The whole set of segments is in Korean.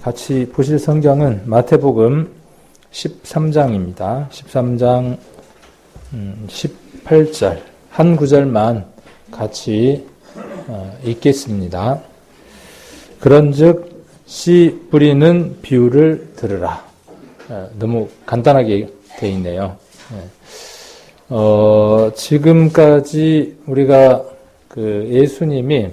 같이 보실 성경은 마태복음 13장입니다. 13장 18절 한 구절만 같이 읽겠습니다. 그런즉 씨 뿌리는 비유를 들으라. 너무 간단하게 되어 있네요. 지금까지 우리가 그 예수님이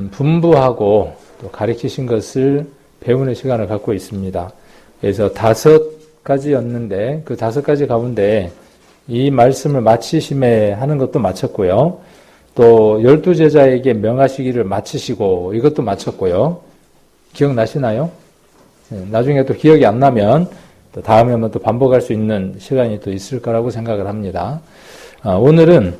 분부하고 또 가르치신 것을 배우는 시간을 갖고 있습니다. 그래서 5가지였는데 그 5가지 가운데 이 말씀을 마치심에 하는 것도 마쳤고요. 또 12제자에게 명하시기를 마치시고 이것도 마쳤고요. 기억나시나요? 나중에 또 기억이 안 나면 또 다음에 한번 또 반복할 수 있는 시간이 또 있을 거라고 생각을 합니다. 오늘은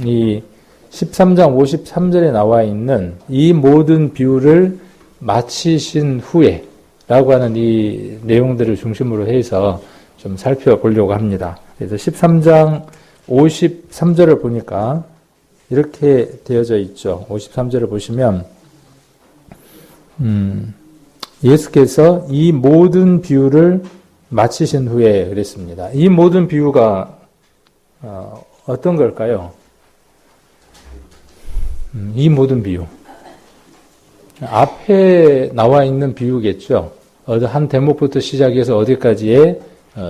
이 13장 53절에 나와 있는 이 모든 비유를 마치신 후에 라고 하는 이 내용들을 중심으로 해서 좀 살펴보려고 합니다. 그래서 13장 53절을 보니까 이렇게 되어져 있죠. 53절을 보시면 예수께서 이 모든 비유를 마치신 후에 그랬습니다. 이 모든 비유가 어떤 걸까요? 이 모든 비유. 앞에 나와 있는 비유겠죠. 한 대목부터 시작해서 어디까지의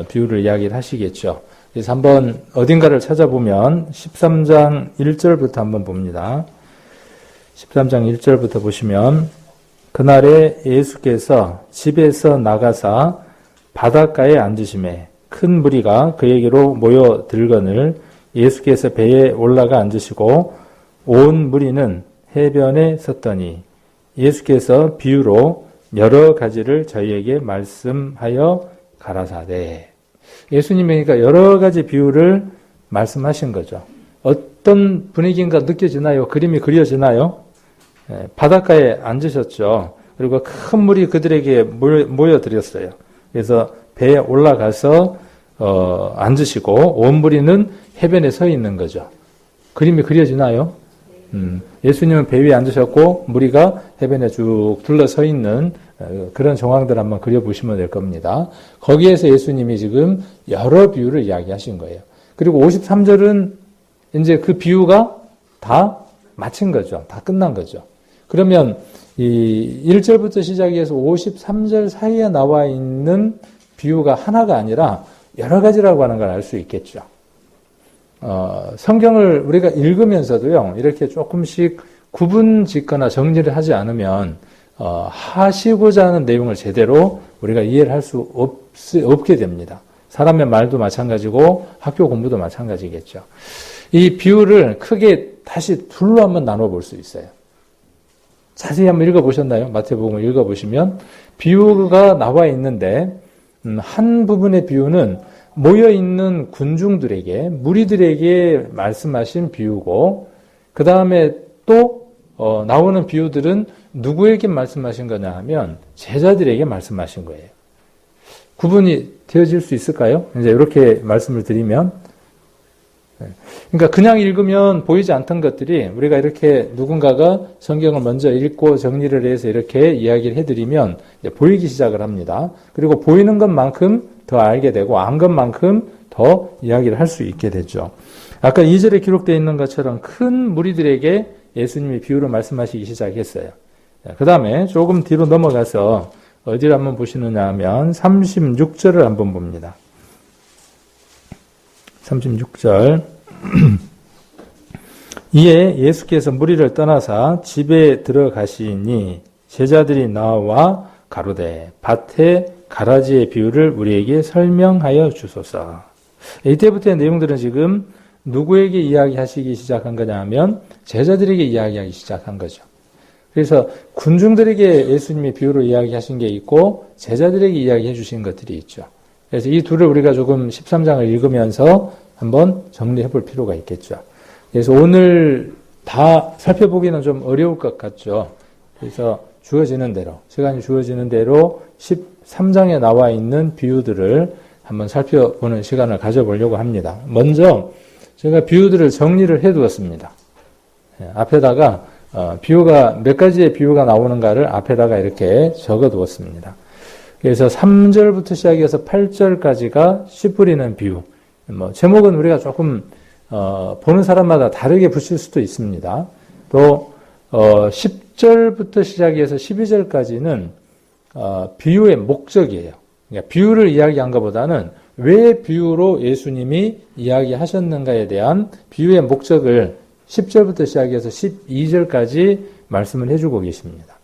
비유를 이야기를 하시겠죠. 그래서 한번 어딘가를 찾아보면 13장 1절부터 한번 봅니다. 13장 1절부터 보시면 그날에 예수께서 집에서 나가사 바닷가에 앉으시매 큰 무리가 그에게로 모여들거늘 예수께서 배에 올라가 앉으시고 온 무리는 해변에 섰더니 예수께서 비유로 여러 가지를 저희에게 말씀하여 가라사대. 예수님이 그러니까 여러 가지 비유를 말씀하신 거죠. 어떤 분위기인가 느껴지나요? 그림이 그려지나요? 바닷가에 앉으셨죠. 그리고 큰 물이 그들에게 모여들었어요. 그래서 배에 올라가서 앉으시고 온 무리는 해변에 서 있는 거죠. 그림이 그려지나요? 예수님은 배 위에 앉으셨고 무리가 해변에 쭉 둘러서 있는 그런 정황들 한번 그려보시면 될 겁니다. 거기에서 예수님이 지금 여러 비유를 이야기하신 거예요. 그리고 53절은 이제 그 비유가 다 마친 거죠. 다 끝난 거죠. 그러면 이 1절부터 시작해서 53절 사이에 나와 있는 비유가 하나가 아니라 여러 가지라고 하는 걸 알 수 있겠죠. 성경을 우리가 읽으면서도요, 이렇게 조금씩 구분 짓거나 정리를 하지 않으면, 하시고자 하는 내용을 제대로 우리가 이해를 할 수 없게 됩니다. 사람의 말도 마찬가지고 학교 공부도 마찬가지겠죠. 이 비유를 크게 다시 둘로 한번 나눠볼 수 있어요. 자세히 한번 읽어보셨나요? 마태복음을 읽어보시면 비유가 나와 있는데 한 부분의 비유는 모여있는 군중들에게 무리들에게 말씀하신 비유고 그 다음에 또 나오는 비유들은 누구에게 말씀하신 거냐 하면 제자들에게 말씀하신 거예요. 구분이 되어질 수 있을까요? 이제 이렇게 말씀을 드리면 그러니까 그냥 읽으면 보이지 않던 것들이 우리가 이렇게 누군가가 성경을 먼저 읽고 정리를 해서 이렇게 이야기를 해드리면 보이기 시작을 합니다. 그리고 보이는 것만큼 더 알게 되고 안 것만큼 더 이야기를 할 수 있게 되죠. 아까 2절에 기록되어 있는 것처럼 큰 무리들에게 예수님이 비유로 말씀하시기 시작했어요. 그 다음에 조금 뒤로 넘어가서 어디를 한번 보시느냐 하면 36절을 한번 봅니다. 36절 이에 예수께서 무리를 떠나사 집에 들어가시니 제자들이 나와 가로되 밭에 가라지의 비유를 우리에게 설명하여 주소서. 이때부터의 내용들은 지금 누구에게 이야기하시기 시작한 거냐 하면 제자들에게 이야기하기 시작한 거죠. 그래서 군중들에게 예수님이 비유로 이야기하신 게 있고 제자들에게 이야기해 주신 것들이 있죠. 그래서 이 둘을 우리가 조금 13장을 읽으면서 한번 정리해 볼 필요가 있겠죠. 그래서 오늘 다 살펴보기는 좀 어려울 것 같죠. 그래서 주어지는 대로, 시간이 주어지는 대로 13장에 나와 있는 비유들을 한번 살펴보는 시간을 가져보려고 합니다. 먼저 제가 비유들을 정리를 해 두었습니다. 앞에다가 비유가 몇 가지의 비유가 나오는가를 앞에다가 이렇게 적어 두었습니다. 그래서 3절부터 시작해서 8절까지가 씨 뿌리는 비유. 제목은 우리가 조금 보는 사람마다 다르게 붙일 수도 있습니다. 또 10절부터 시작해서 12절까지는 비유의 목적이에요. 그러니까 비유를 이야기한 것보다는 왜 비유로 예수님이 이야기하셨는가에 대한 비유의 목적을 10절부터 시작해서 12절까지 말씀을 해주고 계십니다.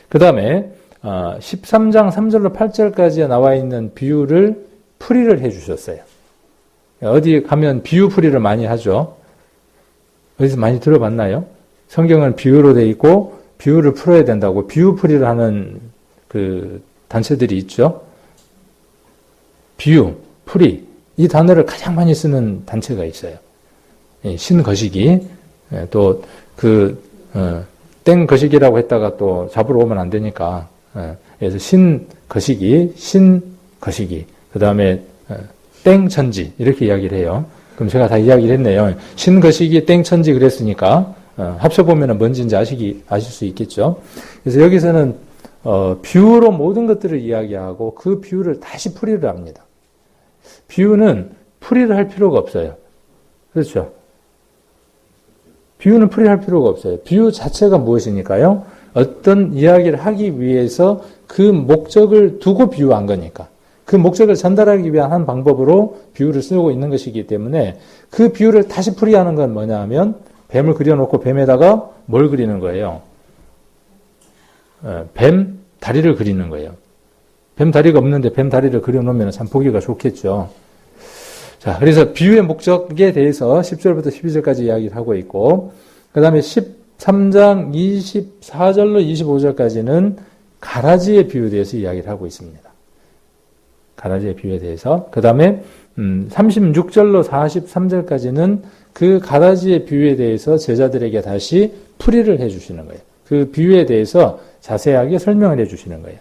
그 다음에 13장 3절로 8절까지에 나와 있는 비유를 풀이를 해주셨어요. 어디 가면 비유 풀이를 많이 하죠. 어디서 많이 들어봤나요? 성경은 비유로 돼 있고 비유를 풀어야 된다고 비유 풀이를 하는 그 단체들이 있죠. 비유, 풀이 이 단어를 가장 많이 쓰는 단체가 있어요. 신거시기 또 땡 거시기라고 했다가 또 잡으러 오면 안 되니까 그래서 신거시기, 신거시기 그 다음에 땡천지 이렇게 이야기를 해요. 그럼 제가 다 이야기를 했네요. 신거시기 땡천지 그랬으니까 합쳐보면 뭔지인지 아실 수 있겠죠. 그래서 여기서는 비유로 모든 것들을 이야기하고 그 비유를 다시 풀이를 합니다. 비유는 풀이를 할 필요가 없어요. 그렇죠? 비유는 풀이할 필요가 없어요. 비유 자체가 무엇이니까요? 어떤 이야기를 하기 위해서 그 목적을 두고 비유한 거니까. 그 목적을 전달하기 위한 한 방법으로 비유를 쓰고 있는 것이기 때문에 그 비유를 다시 풀이하는 건 뭐냐 하면 뱀을 그려놓고 뱀에다가 뭘 그리는 거예요? 뱀 다리를 그리는 거예요. 뱀 다리가 없는데 뱀 다리를 그려놓으면 참 보기가 좋겠죠. 자, 그래서 비유의 목적에 대해서 10절부터 12절까지 이야기를 하고 있고, 그 다음에 13장 24절로 25절까지는 가라지의 비유에 대해서 이야기를 하고 있습니다. 가라지의 비유에 대해서. 그 다음에 36절로 43절까지는 그 가라지의 비유에 대해서 제자들에게 다시 풀이를 해주시는 거예요. 그 비유에 대해서 자세하게 설명을 해주시는 거예요.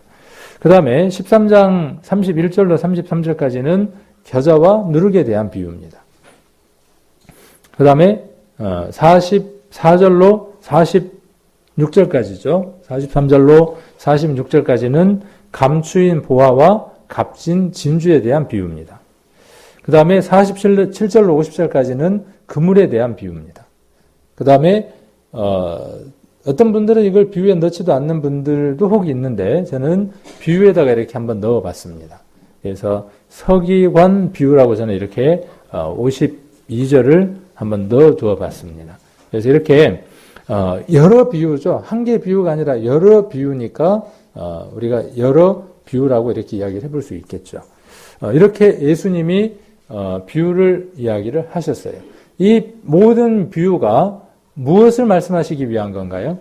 그 다음에 13장 31절로 33절까지는 겨자와 누룩에 대한 비유입니다. 그 다음에 44절로 46절까지죠. 43절로 46절까지는 감추인 보화와 값진 진주에 대한 비유입니다. 그 다음에 47절로 50절까지는 그물에 대한 비유입니다. 그 다음에 어떤 분들은 이걸 비유에 넣지도 않는 분들도 혹 있는데 저는 비유에다가 이렇게 한번 넣어봤습니다. 그래서 서기관 비유라고 저는 이렇게 52절을 한번 넣어두어 봤습니다. 그래서 이렇게 여러 비유죠. 한 개의 비유가 아니라 여러 비유니까 우리가 여러 비유라고 이렇게 이야기를 해볼 수 있겠죠. 이렇게 예수님이 비유를 이야기를 하셨어요. 이 모든 비유가 무엇을 말씀하시기 위한 건가요?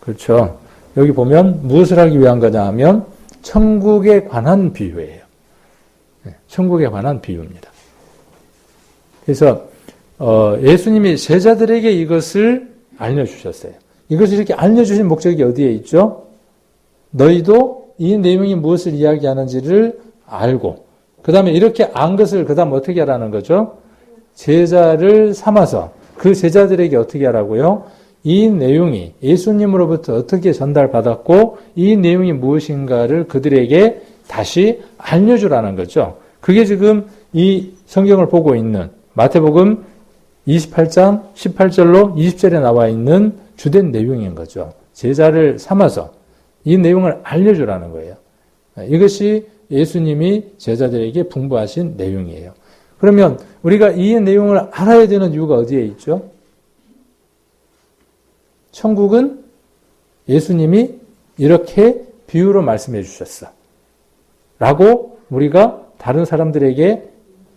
그렇죠. 여기 보면 무엇을 하기 위한 거냐 하면 천국에 관한 비유예요. 천국에 관한 비유입니다. 그래서 예수님이 제자들에게 이것을 알려주셨어요. 이것을 이렇게 알려주신 목적이 어디에 있죠? 너희도 이 내용이 무엇을 이야기하는지를 알고 그 다음에 이렇게 안 것을 그 다음 어떻게 하라는 거죠? 제자를 삼아서 그 제자들에게 어떻게 하라고요? 이 내용이 예수님으로부터 어떻게 전달받았고 이 내용이 무엇인가를 그들에게 다시 알려주라는 거죠. 그게 지금 이 성경을 보고 있는 마태복음 28장 18절로 20절에 나와 있는 주된 내용인 거죠. 제자를 삼아서 이 내용을 알려주라는 거예요. 이것이 예수님이 제자들에게 분부하신 내용이에요. 그러면 우리가 이 내용을 알아야 되는 이유가 어디에 있죠? 천국은 예수님이 이렇게 비유로 말씀해 주셨어. 라고 우리가 다른 사람들에게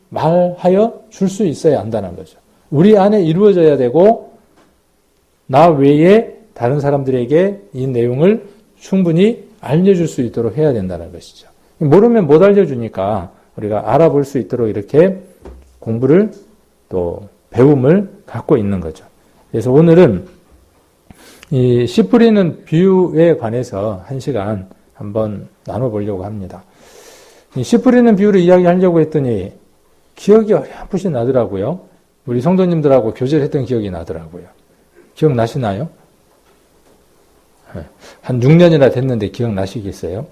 말하여 줄 수 있어야 한다는 거죠. 우리 안에 이루어져야 되고 나 외에 다른 사람들에게 이 내용을 충분히 알려줄 수 있도록 해야 된다는 것이죠. 모르면 못 알려주니까 우리가 알아볼 수 있도록 이렇게 공부를 또 배움을 갖고 있는 거죠. 그래서 오늘은 이 씨 뿌리는 비유에 관해서 1시간 한번 나눠보려고 합니다. 이 씨 뿌리는 비유를 이야기하려고 했더니 기억이 어렴풋이 나더라고요. 우리 성도님들하고 교제를 했던 기억이 나더라고요. 기억나시나요? 한 6년이나 됐는데 기억나시겠어요?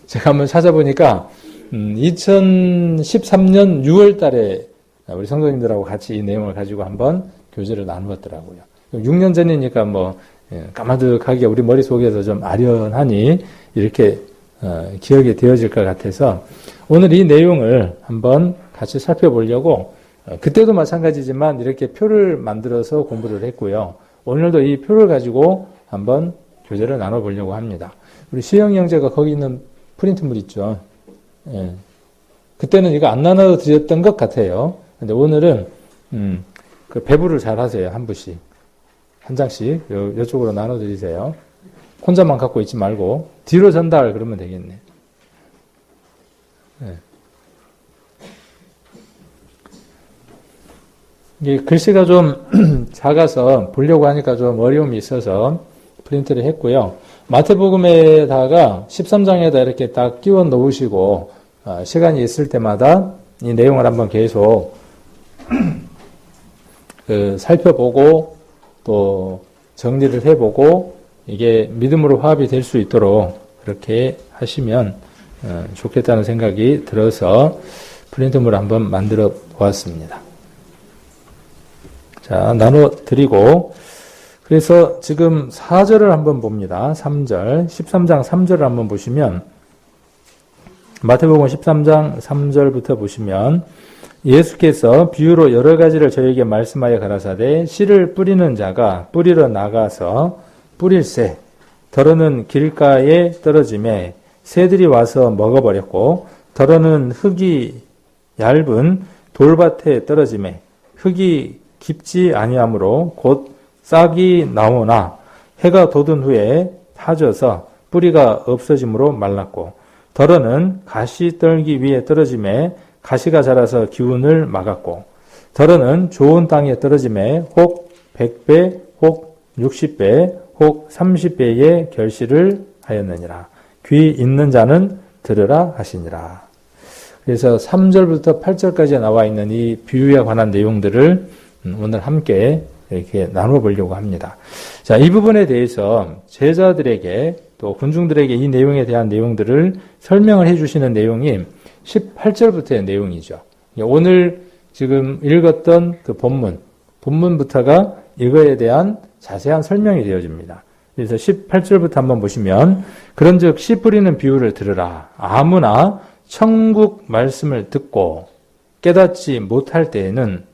제가 한번 찾아보니까 2013년 6월 달에 우리 성도님들하고 같이 이 내용을 가지고 한번 교제를 나누었더라고요. 6년 전이니까 뭐 까마득하게 우리 머릿속에서 좀 아련하니 이렇게 기억이 되어질 것 같아서 오늘 이 내용을 한번 같이 살펴보려고 그때도 마찬가지지만 이렇게 표를 만들어서 공부를 했고요. 오늘도 이 표를 가지고 한번 교재를 나눠보려고 합니다. 우리 시영이 형제가 거기 있는 프린트물 있죠. 예. 그때는 이거 안 나눠드렸던 것 같아요. 근데 오늘은 그 배부를 잘 하세요. 한 분씩. 한 장씩 이쪽으로 나눠드리세요. 혼자만 갖고 있지 말고 뒤로 전달 그러면 되겠네. 예. 이게 글씨가 좀 작아서 보려고 하니까 좀 어려움이 있어서 프린트를 했고요. 마태복음에다가 13장에다 이렇게 딱 끼워 놓으시고 시간이 있을 때마다 이 내용을 한번 계속 살펴보고 또 정리를 해보고 이게 믿음으로 화합이 될 수 있도록 그렇게 하시면 좋겠다는 생각이 들어서 프린트물을 한번 만들어 보았습니다. 자, 나눠드리고 그래서 지금 4절을 한번 봅니다. 3절, 13장 3절을 한번 보시면 마태복음 13장 3절부터 보시면 예수께서 비유로 여러 가지를 저에게 말씀하여 가라사대 씨를 뿌리는 자가 뿌리러 나가서 뿌릴새 더러는 길가에 떨어짐에 새들이 와서 먹어버렸고 더러는 흙이 얇은 돌밭에 떨어짐에 흙이 깊지 아니하므로 곧 싹이 나오나 해가 돋은 후에 타져서 뿌리가 없어짐으로 말랐고 더러는 가시떨기 위에 떨어짐에 가시가 자라서 기운을 막았고 더러는 좋은 땅에 떨어짐에 혹 100배 혹 60배 혹 30배의 결실을 하였느니라. 귀 있는 자는 들으라 하시니라. 그래서 3절부터 8절까지 나와 있는 이 비유에 관한 내용들을 오늘 함께 이렇게 나눠보려고 합니다. 자, 이 부분에 대해서 제자들에게 또 군중들에게 이 내용에 대한 내용들을 설명을 해주시는 내용이 18절부터의 내용이죠. 오늘 지금 읽었던 그 본문부터가 이거에 대한 자세한 설명이 되어집니다. 그래서 18절부터 한번 보시면 그런즉 씨 뿌리는 비유를 들으라. 아무나 천국 말씀을 듣고 깨닫지 못할 때에는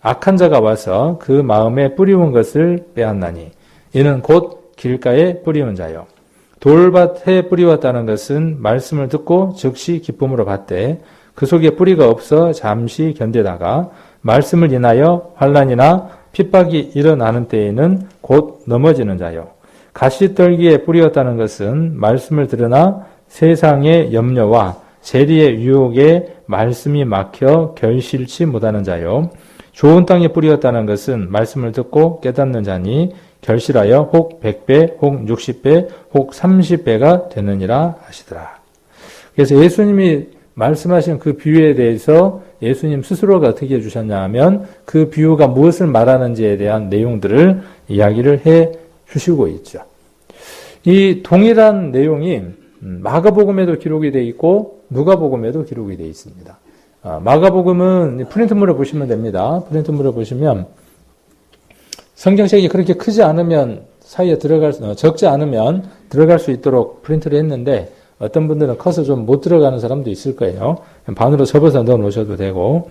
악한 자가 와서 그 마음에 뿌리운 것을 빼앗나니 이는 곧 길가에 뿌리운 자요. 돌밭에 뿌리웠다는 것은 말씀을 듣고 즉시 기쁨으로 받되 그 속에 뿌리가 없어 잠시 견디다가 말씀을 인하여 환난이나 핍박이 일어나는 때에는 곧 넘어지는 자요. 가시떨기에 뿌리웠다는 것은 말씀을 들으나 세상의 염려와 세리의 유혹에 말씀이 막혀 결실치 못하는 자요. 좋은 땅에 뿌리었다는 것은 말씀을 듣고 깨닫는 자니 결실하여 혹 100배, 혹 60배, 혹 30배가 되느니라 하시더라. 그래서 예수님이 말씀하신 그 비유에 대해서 예수님 스스로가 어떻게 해주셨냐 하면 그 비유가 무엇을 말하는지에 대한 내용들을 이야기를 해 주시고 있죠. 이 동일한 내용이 마가복음에도 기록이 되어 있고 누가복음에도 기록이 되어 있습니다. 마가복음은 프린트물을 보시면 됩니다. 프린트물을 보시면 성경책이 그렇게 크지 않으면 사이에 적지 않으면 들어갈 수 있도록 프린트를 했는데 어떤 분들은 커서 좀 못 들어가는 사람도 있을 거예요. 반으로 접어서 넣어 놓으셔도 되고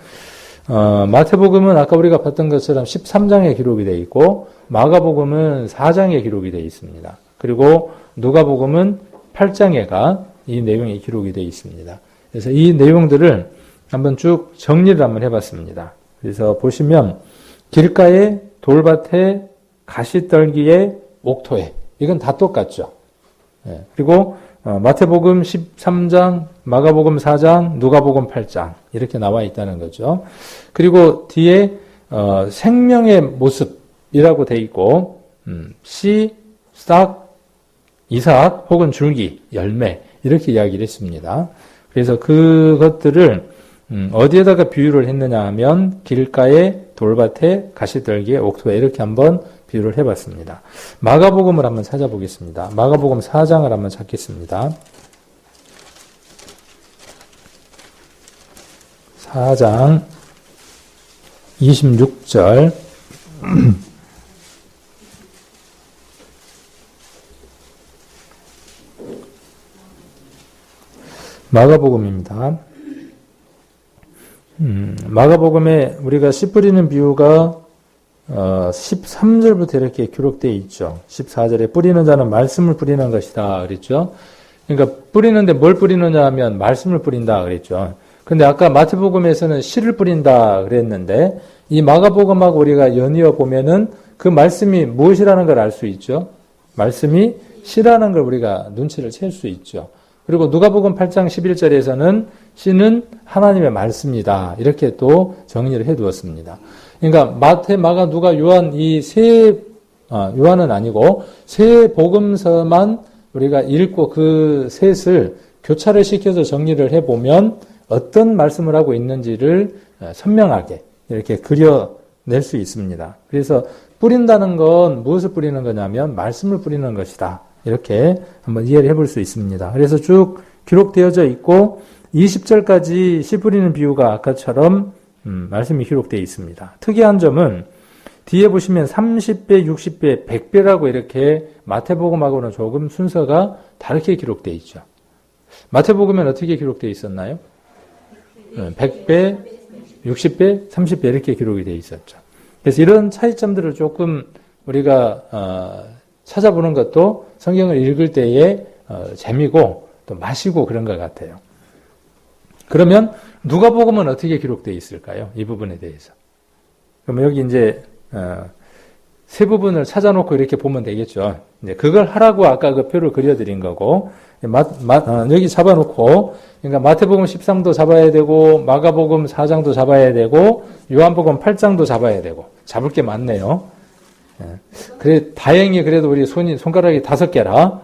마태복음은 아까 우리가 봤던 것처럼 13장에 기록이 되어 있고 마가복음은 4장에 기록이 되어 있습니다. 그리고 누가복음은 8장에가 이 내용이 기록이 되어 있습니다. 그래서 이 내용들을 한번 쭉 정리를 한번 해봤습니다. 그래서 보시면 길가에 돌밭에 가시떨기에 옥토에 이건 다 똑같죠. 그리고 마태복음 13장, 마가복음 4장, 누가복음 8장 이렇게 나와 있다는 거죠. 그리고 뒤에 생명의 모습이라고 돼 있고 씨, 싹, 이삭 혹은 줄기, 열매 이렇게 이야기를 했습니다. 그래서 그것들을 어디에다가 비유를 했느냐 하면 길가에, 돌밭에, 가시떨기에, 옥토에 이렇게 한번 비유를 해봤습니다. 마가복음을 한번 찾아보겠습니다. 마가복음 4장을 한번 찾겠습니다. 4장 26절 마가복음입니다. 마가복음에 우리가 씨 뿌리는 비유가 13절부터 이렇게 기록되어 있죠. 14절에 뿌리는 자는 말씀을 뿌리는 것이다 그랬죠. 그러니까 뿌리는데 뭘 뿌리느냐 하면 말씀을 뿌린다 그랬죠. 근데 아까 마태복음에서는 씨를 뿌린다 그랬는데 이 마가복음하고 우리가 연이어 보면은 그 말씀이 무엇이라는 걸 알 수 있죠. 말씀이 씨라는 걸 우리가 눈치를 챌 수 있죠. 그리고 누가복음 8장 11절에서는 씨는 하나님의 말씀이다. 이렇게 또 정리를 해 두었습니다. 그러니까 마태, 마가, 누가, 요한 이 요한은 아니고 세 복음서만 우리가 읽고 그 셋을 교차를 시켜서 정리를 해 보면 어떤 말씀을 하고 있는지를 선명하게 이렇게 그려낼 수 있습니다. 그래서 뿌린다는 건 무엇을 뿌리는 거냐면 말씀을 뿌리는 것이다. 이렇게 한번 이해를 해볼 수 있습니다. 그래서 쭉 기록되어져 있고 20절까지 씨 뿌리는 비유가 아까처럼 말씀이 기록되어 있습니다. 특이한 점은 뒤에 보시면 30배, 60배, 100배라고 이렇게 마태복음하고는 조금 순서가 다르게 기록되어 있죠. 마태복음은 어떻게 기록되어 있었나요? 100배, 60배, 30배 이렇게 기록이 되어 있었죠. 그래서 이런 차이점들을 조금 우리가 찾아보는 것도 성경을 읽을 때에 재미고 또 맛이고 그런 것 같아요. 그러면 누가복음은 어떻게 기록되어 있을까요? 이 부분에 대해서. 그럼 여기 이제 세 부분을 찾아놓고 이렇게 보면 되겠죠. 이제 그걸 하라고 아까 그 표를 그려드린 거고 여기 잡아놓고 그러니까 마태복음 13도 잡아야 되고 마가복음 4장도 잡아야 되고 요한복음 8장도 잡아야 되고 잡을 게 많네요. 그래 다행히 그래도 우리 손가락이 5개라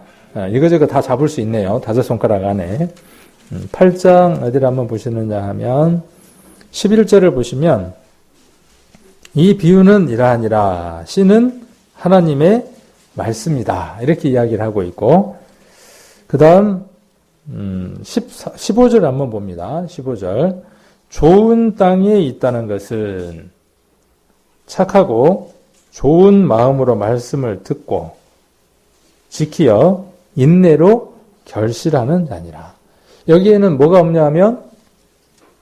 이거저거 다 잡을 수 있네요. 5손가락 안에. 8장 어디를 한번 보시느냐 하면 11절을 보시면 이 비유는 이러하니라 씨는 하나님의 말씀이다 이렇게 이야기를 하고 있고 그 다음 15절 한번 봅니다. 15절 좋은 땅에 있다는 것은 착하고 좋은 마음으로 말씀을 듣고 지키어 인내로 결실하는 자니라. 여기에는 뭐가 없냐 하면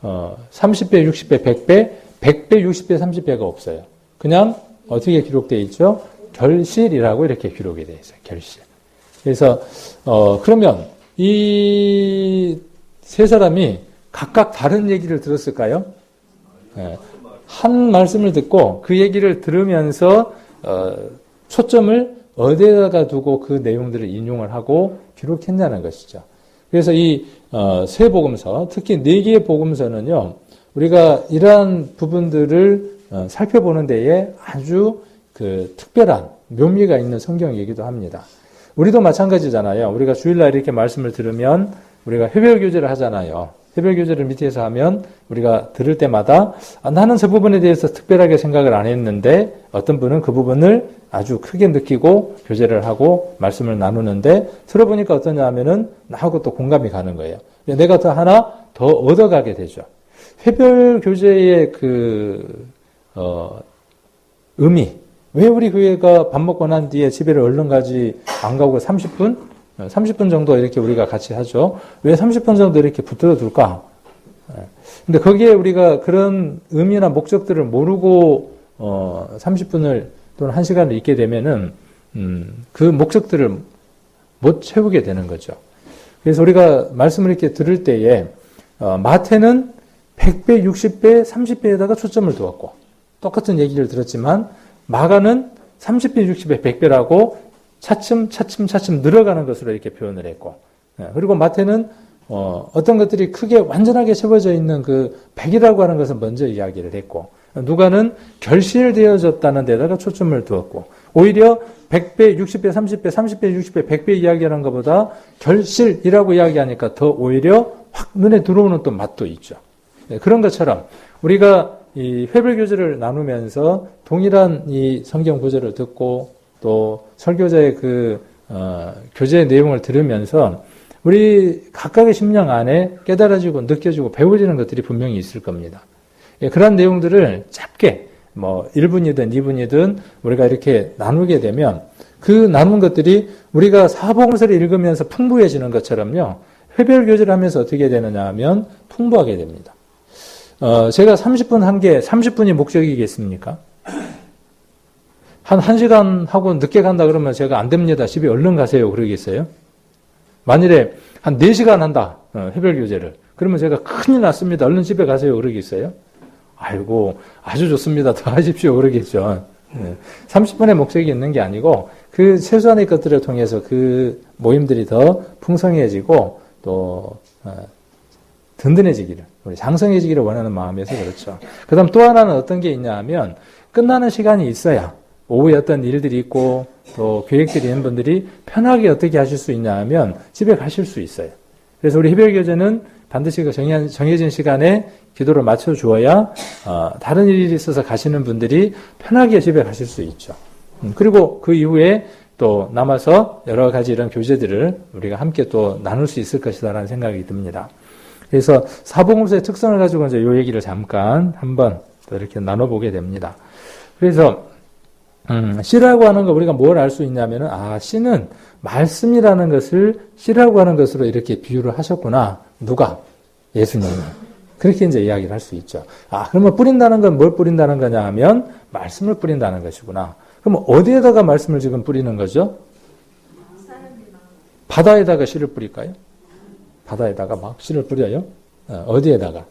30배, 60배, 100배, 100배, 60배, 30배가 없어요. 그냥 어떻게 기록되어 있죠? 결실이라고 이렇게 기록이 되어 있어요. 결실. 그래서 그러면 이 세 사람이 각각 다른 얘기를 들었을까요? 한 말씀을 듣고 그 얘기를 들으면서 초점을 어디에다가 두고 그 내용들을 인용을 하고 기록했냐는 것이죠. 그래서 이 세 복음서, 특히 4개의 복음서는요, 우리가 이러한 부분들을 살펴보는 데에 아주 그 특별한 묘미가 있는 성경이기도 합니다. 우리도 마찬가지잖아요. 우리가 주일날 이렇게 말씀을 들으면 우리가 회별교제를 하잖아요. 회별교제를 밑에서 하면 우리가 들을 때마다 나는 저 부분에 대해서 특별하게 생각을 안 했는데 어떤 분은 그 부분을 아주 크게 느끼고 교제를 하고 말씀을 나누는데 들어보니까 어떠냐 하면은 나하고 또 공감이 가는 거예요. 내가 더 하나 더 얻어가게 되죠. 회별교제의 의미. 왜 우리 교회가 밥 먹고 난 뒤에 집에를 얼른 가지 안 가고 30분 정도 이렇게 우리가 같이 하죠. 왜 30분 정도 이렇게 붙들어 둘까? 근데 거기에 우리가 그런 의미나 목적들을 모르고 30분을 또는 1시간을 있게 되면은 그 목적들을 못 채우게 되는 거죠. 그래서 우리가 말씀을 이렇게 들을 때에 마태는 100배, 60배, 30배에다가 초점을 두었고 똑같은 얘기를 들었지만 마가는 30배, 60배, 100배라고 차츰 늘어가는 것으로 이렇게 표현을 했고 그리고 마태는 어떤 것들이 크게 완전하게 채워져 있는 그 100이라고 하는 것을 먼저 이야기를 했고 누가는 결실되어졌다는 데다가 초점을 두었고 오히려 100배, 60배, 30배, 30배, 60배, 100배 이야기하는 것보다 결실이라고 이야기하니까 더 오히려 확 눈에 들어오는 또 맛도 있죠. 네, 그런 것처럼 우리가 이 회별교제를 나누면서 동일한 이 성경 구절을 듣고 또 설교자의 교제의 내용을 들으면서 우리 각각의 심령 안에 깨달아지고 느껴지고 배워지는 것들이 분명히 있을 겁니다. 예, 그런 내용들을 짧게 1분이든 2분이든 우리가 이렇게 나누게 되면 그 나눈 것들이 우리가 사복음서를 읽으면서 풍부해지는 것처럼요. 회별교제를 하면서 어떻게 되느냐 하면 풍부하게 됩니다. 제가 30분이 목적이겠습니까? 한 1시간 하고 늦게 간다 그러면 제가 안 됩니다. 집에 얼른 가세요. 그러겠어요? 만일에 한 4시간 한다. 회별교제를. 그러면 제가 큰일 났습니다. 얼른 집에 가세요. 그러겠어요? 아이고, 아주 좋습니다. 더 하십시오. 그러겠죠. 30분의 목적이 있는 게 아니고 그 최소한의 것들을 통해서 그 모임들이 더 풍성해지고 또 든든해지기를, 우리 장성해지기를 원하는 마음에서 그렇죠. 그 다음 또 하나는 어떤 게 있냐 하면 끝나는 시간이 있어야 오후에 어떤 일들이 있고 또 계획들이 있는 분들이 편하게 어떻게 하실 수 있냐 하면 집에 가실 수 있어요. 그래서 우리 회별교제는 반드시 그 정해진 시간에 기도를 맞춰 주어야 다른 일이 있어서 가시는 분들이 편하게 집에 가실 수 있죠. 그리고 그 이후에 또 남아서 여러 가지 이런 교제들을 우리가 함께 또 나눌 수 있을 것이다라는 생각이 듭니다. 그래서 사복음서의 특성을 가지고 이제 이 얘기를 잠깐 한번 또 이렇게 나눠보게 됩니다. 그래서 씨라고 하는 거 우리가 뭘 알 수 있냐면은 씨는 말씀이라는 것을 씨라고 하는 것으로 이렇게 비유를 하셨구나. 누가? 예수님이. 그렇게 이제 이야기를 할 수 있죠. 그러면 뿌린다는 건 뭘 뿌린다는 거냐 하면 말씀을 뿌린다는 것이구나. 그럼 어디에다가 말씀을 지금 뿌리는 거죠? 바다에다가 씨를 뿌릴까요? 바다에다가 막 씨를 뿌려요? 어디에다가?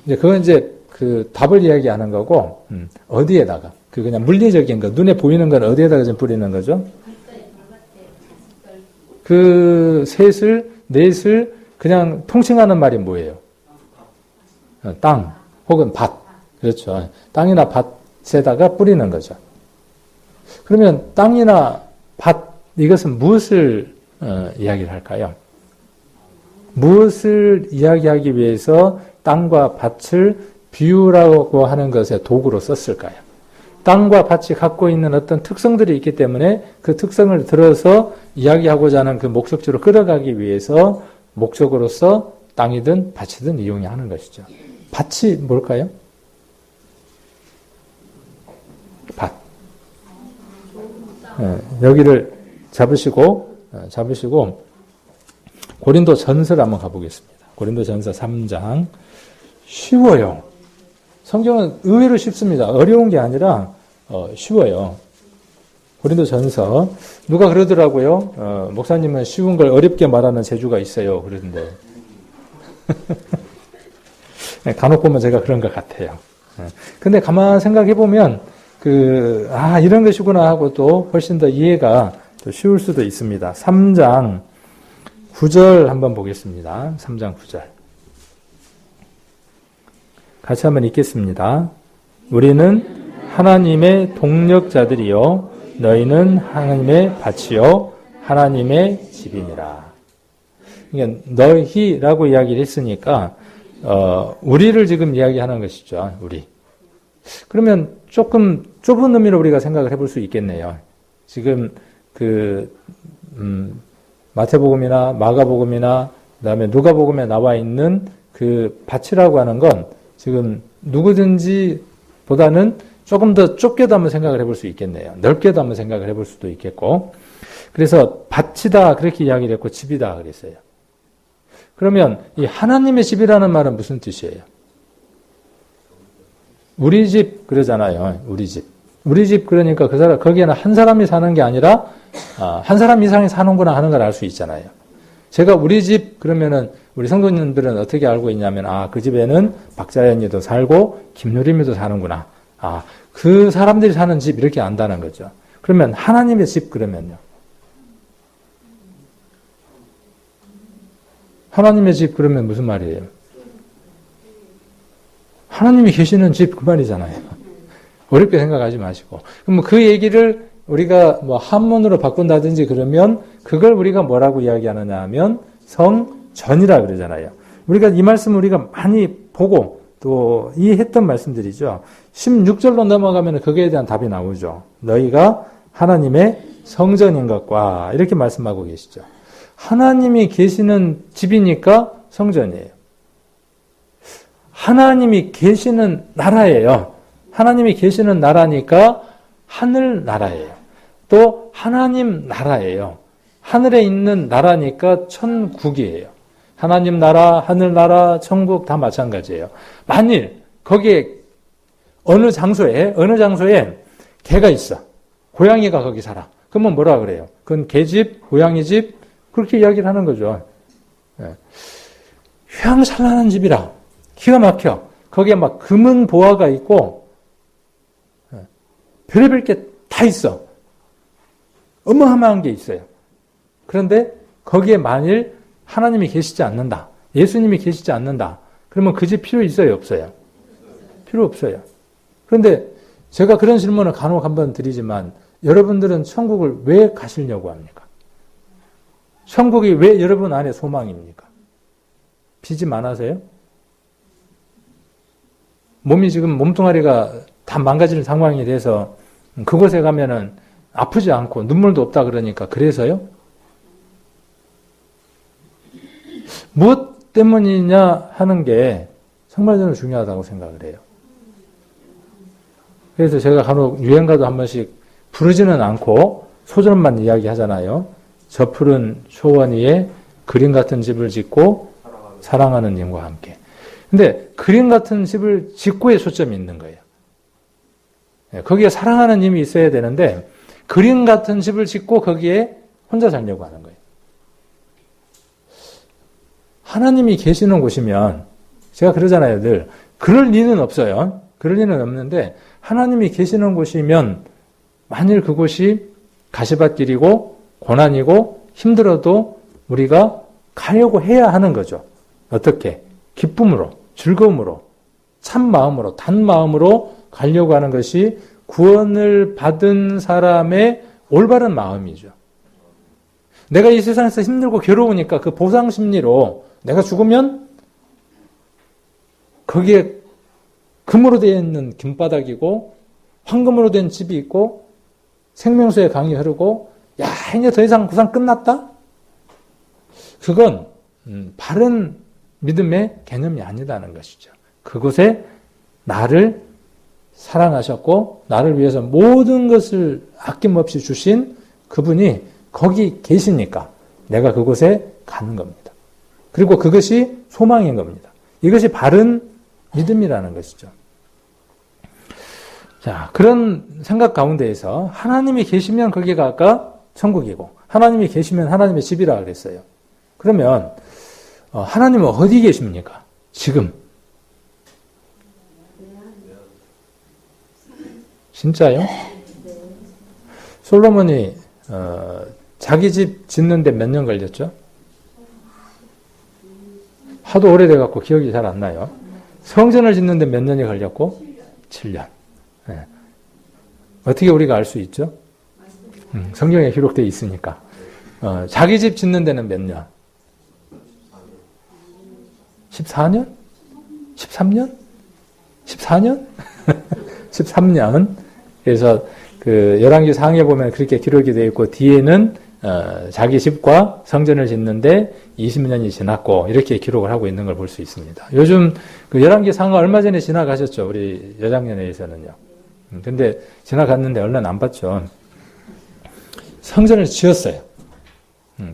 이제 그건 이제 그 답을 이야기하는 거고, 어디에다가? 그냥 물리적인 거, 눈에 보이는 건 어디에다가 좀 뿌리는 거죠? 그 넷을 그냥 통칭하는 말이 뭐예요? 땅, 혹은 밭. 그렇죠. 땅이나 밭에다가 뿌리는 거죠. 그러면 땅이나 밭, 이것은 무엇을 이야기를 할까요? 무엇을 이야기하기 위해서 땅과 밭을 비유라고 하는 것의 도구로 썼을까요? 땅과 밭이 갖고 있는 어떤 특성들이 있기 때문에 그 특성을 들어서 이야기하고자 하는 그 목적지로 끌어가기 위해서 목적으로서 땅이든 밭이든 이용이 하는 것이죠. 밭이 뭘까요? 밭. 여기를 잡으시고 고린도 전서를 한번 가보겠습니다. 고린도 전서 3장. 쉬워요. 성경은 의외로 쉽습니다. 어려운 게 아니라 쉬워요. 고린도 전서. 누가 그러더라고요. 목사님은 쉬운 걸 어렵게 말하는 재주가 있어요. 그러던데. 간혹 보면 제가 그런 것 같아요. 근데 가만 생각해 보면 이런 것이구나 하고 또 훨씬 더 이해가 또 쉬울 수도 있습니다. 3장 9절 한번 보겠습니다. 3장 9절. 같이 한번 읽겠습니다. 우리는 하나님의 동력자들이요 너희는 하나님의 밭이요 하나님의 집이니라. 그러니까 너희라고 이야기를 했으니까 우리를 지금 이야기하는 것이죠. 우리. 그러면 조금 좁은 의미로 우리가 생각을 해볼 수 있겠네요. 지금 마태복음이나 마가복음이나 그다음에 누가복음에 나와 있는 그 밭이라고 하는 건 지금 누구든지 보다는 조금 더 좁게도 한번 생각을 해볼 수 있겠네요. 넓게도 한번 생각을 해볼 수도 있겠고. 그래서 밭이다 그렇게 이야기를 했고 집이다 그랬어요. 그러면 이 하나님의 집이라는 말은 무슨 뜻이에요? 우리 집 그러잖아요. 우리 집. 우리 집 그러니까 거기에는 한 사람이 사는 게 아니라 한 사람 이상이 사는구나 하는 걸 알 수 있잖아요. 제가 우리 집 그러면은 우리 성도님들은 어떻게 알고 있냐면 그 집에는 박자연이도 살고 김누림이도 사는구나. 그 사람들이 사는 집 이렇게 안다는 거죠. 그러면 하나님의 집 그러면요. 하나님의 집 그러면 무슨 말이에요? 하나님이 계시는 집 그 말이잖아요. 어렵게 생각하지 마시고. 그럼 그 얘기를 우리가 한문으로 바꾼다든지 그러면 그걸 우리가 뭐라고 이야기하느냐 하면 성전이라 그러잖아요. 우리가 이 말씀 우리가 많이 보고 또 이해했던 말씀들이죠. 16절로 넘어가면 거기에 대한 답이 나오죠. 너희가 하나님의 성전인 것과 이렇게 말씀하고 계시죠. 하나님이 계시는 집이니까 성전이에요. 하나님이 계시는 나라예요. 하나님이 계시는 나라니까 하늘 나라예요. 또 하나님 나라예요. 하늘에 있는 나라니까 천국이에요. 하나님 나라, 하늘 나라, 천국 다 마찬가지예요. 만일 거기에 어느 장소에 개가 있어. 고양이가 거기 살아. 그러면 뭐라 그래요? 그건 개집, 고양이집 그렇게 이야기를 하는 거죠. 휘황찬란한 집이라. 기가 막혀. 거기에 막 금은 보화가 있고 별의별 게 다 있어. 어마어마한 게 있어요. 그런데 거기에 만일 하나님이 계시지 않는다. 예수님이 계시지 않는다. 그러면 그 집 필요 있어요? 없어요? 필요 없어요. 그런데 제가 그런 질문을 간혹 한번 드리지만 여러분들은 천국을 왜 가시려고 합니까? 천국이 왜 여러분 안에 소망입니까? 빚이 많아서요? 몸이 지금 몸뚱아리가 다 망가지는 상황이 돼서 그곳에 가면은 아프지 않고 눈물도 없다 그러니까 그래서요? 무엇 때문이냐 하는 게 정말 저는 중요하다고 생각을 해요. 그래서 제가 간혹 유행가도 한 번씩 부르지는 않고 소절만 이야기하잖아요. 저 푸른 초원 위에 그림 같은 집을 짓고 사랑하는 님과 함께. 근데 그림 같은 집을 짓고에 초점이 있는 거예요. 거기에 사랑하는 님이 있어야 되는데 그림 같은 집을 짓고 거기에 혼자 살려고 하는 거예요. 하나님이 계시는 곳이면 제가 그러잖아요. 늘 그럴 리는 없어요. 그럴 리는 없는데 하나님이 계시는 곳이면 만일 그곳이 가시밭길이고 고난이고 힘들어도 우리가 가려고 해야 하는 거죠. 어떻게? 기쁨으로, 즐거움으로, 참 마음으로, 단 마음으로 가려고 하는 것이 구원을 받은 사람의 올바른 마음이죠. 내가 이 세상에서 힘들고 괴로우니까 그 보상 심리로 내가 죽으면 거기에 금으로 되어 있는 김바닥이고 황금으로 된 집이 있고 생명수의 강이 흐르고 야 이제 더 이상 구상 끝났다? 그건 바른 믿음의 개념이 아니다는 것이죠. 그곳에 나를 사랑하셨고 나를 위해서 모든 것을 아낌없이 주신 그분이 거기 계시니까 내가 그곳에 가는 겁니다. 그리고 그것이 소망인 겁니다. 이것이 바른 믿음이라는 것이죠. 자, 그런 생각 가운데에서 하나님이 계시면 거기가 아까 천국이고 하나님이 계시면 하나님의 집이라 그랬어요. 그러면 하나님은 어디 계십니까? 지금. 진짜요? 솔로몬이 자기 집 짓는데 몇 년 걸렸죠? 하도 오래돼갖고 기억이 잘 안 나요. 성전을 짓는데 몇 년이 걸렸고? 7년. 네. 어떻게 우리가 알 수 있죠? 성경에 기록되어 있으니까. 자기 집 짓는 데는 몇 년? 14년? 13년? 14년? 13년. 그래서 그 열왕기 상에 보면 그렇게 기록이 되어 있고 뒤에는 자기 집과 성전을 짓는데 20년이 지났고 이렇게 기록을 하고 있는 걸 볼 수 있습니다. 요즘 그 열왕기 상가 얼마 전에 지나가셨죠? 우리 여장년회에서는요. 근데 지나갔는데 얼른 안 봤죠. 성전을 지었어요.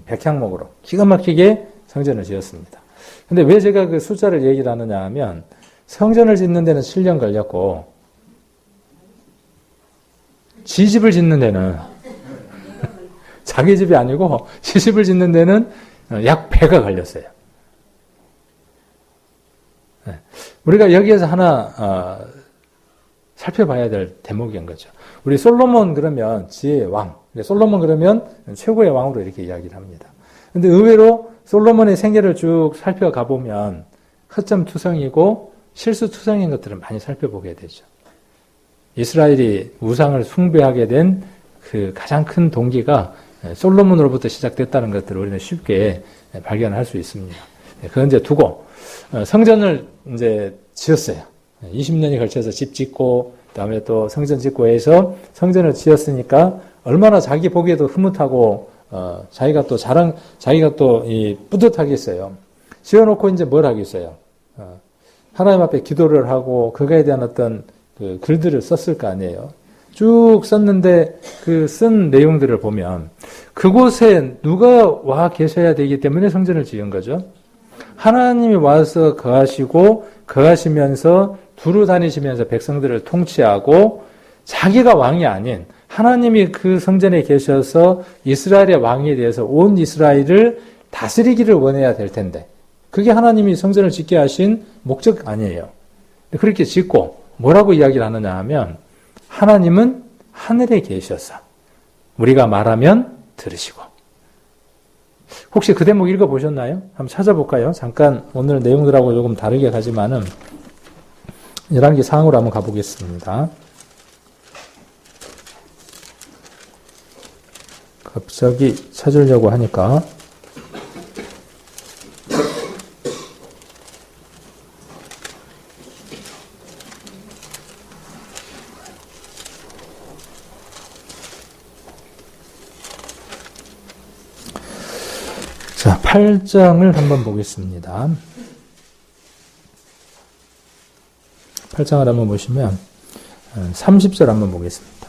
백향목으로. 기가 막히게 성전을 지었습니다. 근데 왜 제가 그 숫자를 얘기를 하느냐 하면 성전을 짓는 데는 7년 걸렸고 지 집을 짓는 데는 자기 집이 아니고 지 집을 짓는 데는 약 배가 걸렸어요. 우리가 여기에서 하나 살펴봐야 될 대목인 거죠. 우리 솔로몬 그러면 지혜의 왕, 솔로몬 그러면 최고의 왕으로 이렇게 이야기를 합니다. 근데 의외로 솔로몬의 생애를 쭉 살펴가 보면 허점투성이고 실수투성인 것들을 많이 살펴보게 되죠. 이스라엘이 우상을 숭배하게 된 그 가장 큰 동기가 솔로몬으로부터 시작됐다는 것들을 우리는 쉽게 발견할 수 있습니다. 그건 이제 두고 성전을 이제 지었어요. 20년이 걸쳐서 집 짓고, 그다음에 또 성전 짓고 해서 성전을 지었으니까 얼마나 자기 보기에도 흐뭇하고, 자기가 또 뿌듯하겠어요. 지어놓고 이제 뭘 하겠어요? 하나님 앞에 기도를 하고, 그거에 대한 어떤 그 글들을 썼을 거 아니에요. 쭉 썼는데 그 쓴 내용들을 보면 그곳에 누가 와 계셔야 되기 때문에 성전을 지은 거죠. 하나님이 와서 거하시면서 두루 다니시면서 백성들을 통치하고 자기가 왕이 아닌 하나님이 그 성전에 계셔서 이스라엘의 왕에 대해서 온 이스라엘을 다스리기를 원해야 될 텐데 그게 하나님이 성전을 짓게 하신 목적 아니에요. 그렇게 짓고 뭐라고 이야기를 하느냐 하면 하나님은 하늘에 계셔서 우리가 말하면 들으시고. 혹시 그 대목 읽어보셨나요? 한번 찾아볼까요? 잠깐 오늘 내용들하고 조금 다르게 가지만은 11개 상으로 한번 가보겠습니다. 갑자기 찾으려고 하니까 자, 8장을 한번 보겠습니다. 8장을 한번 보시면 30절 한번 보겠습니다.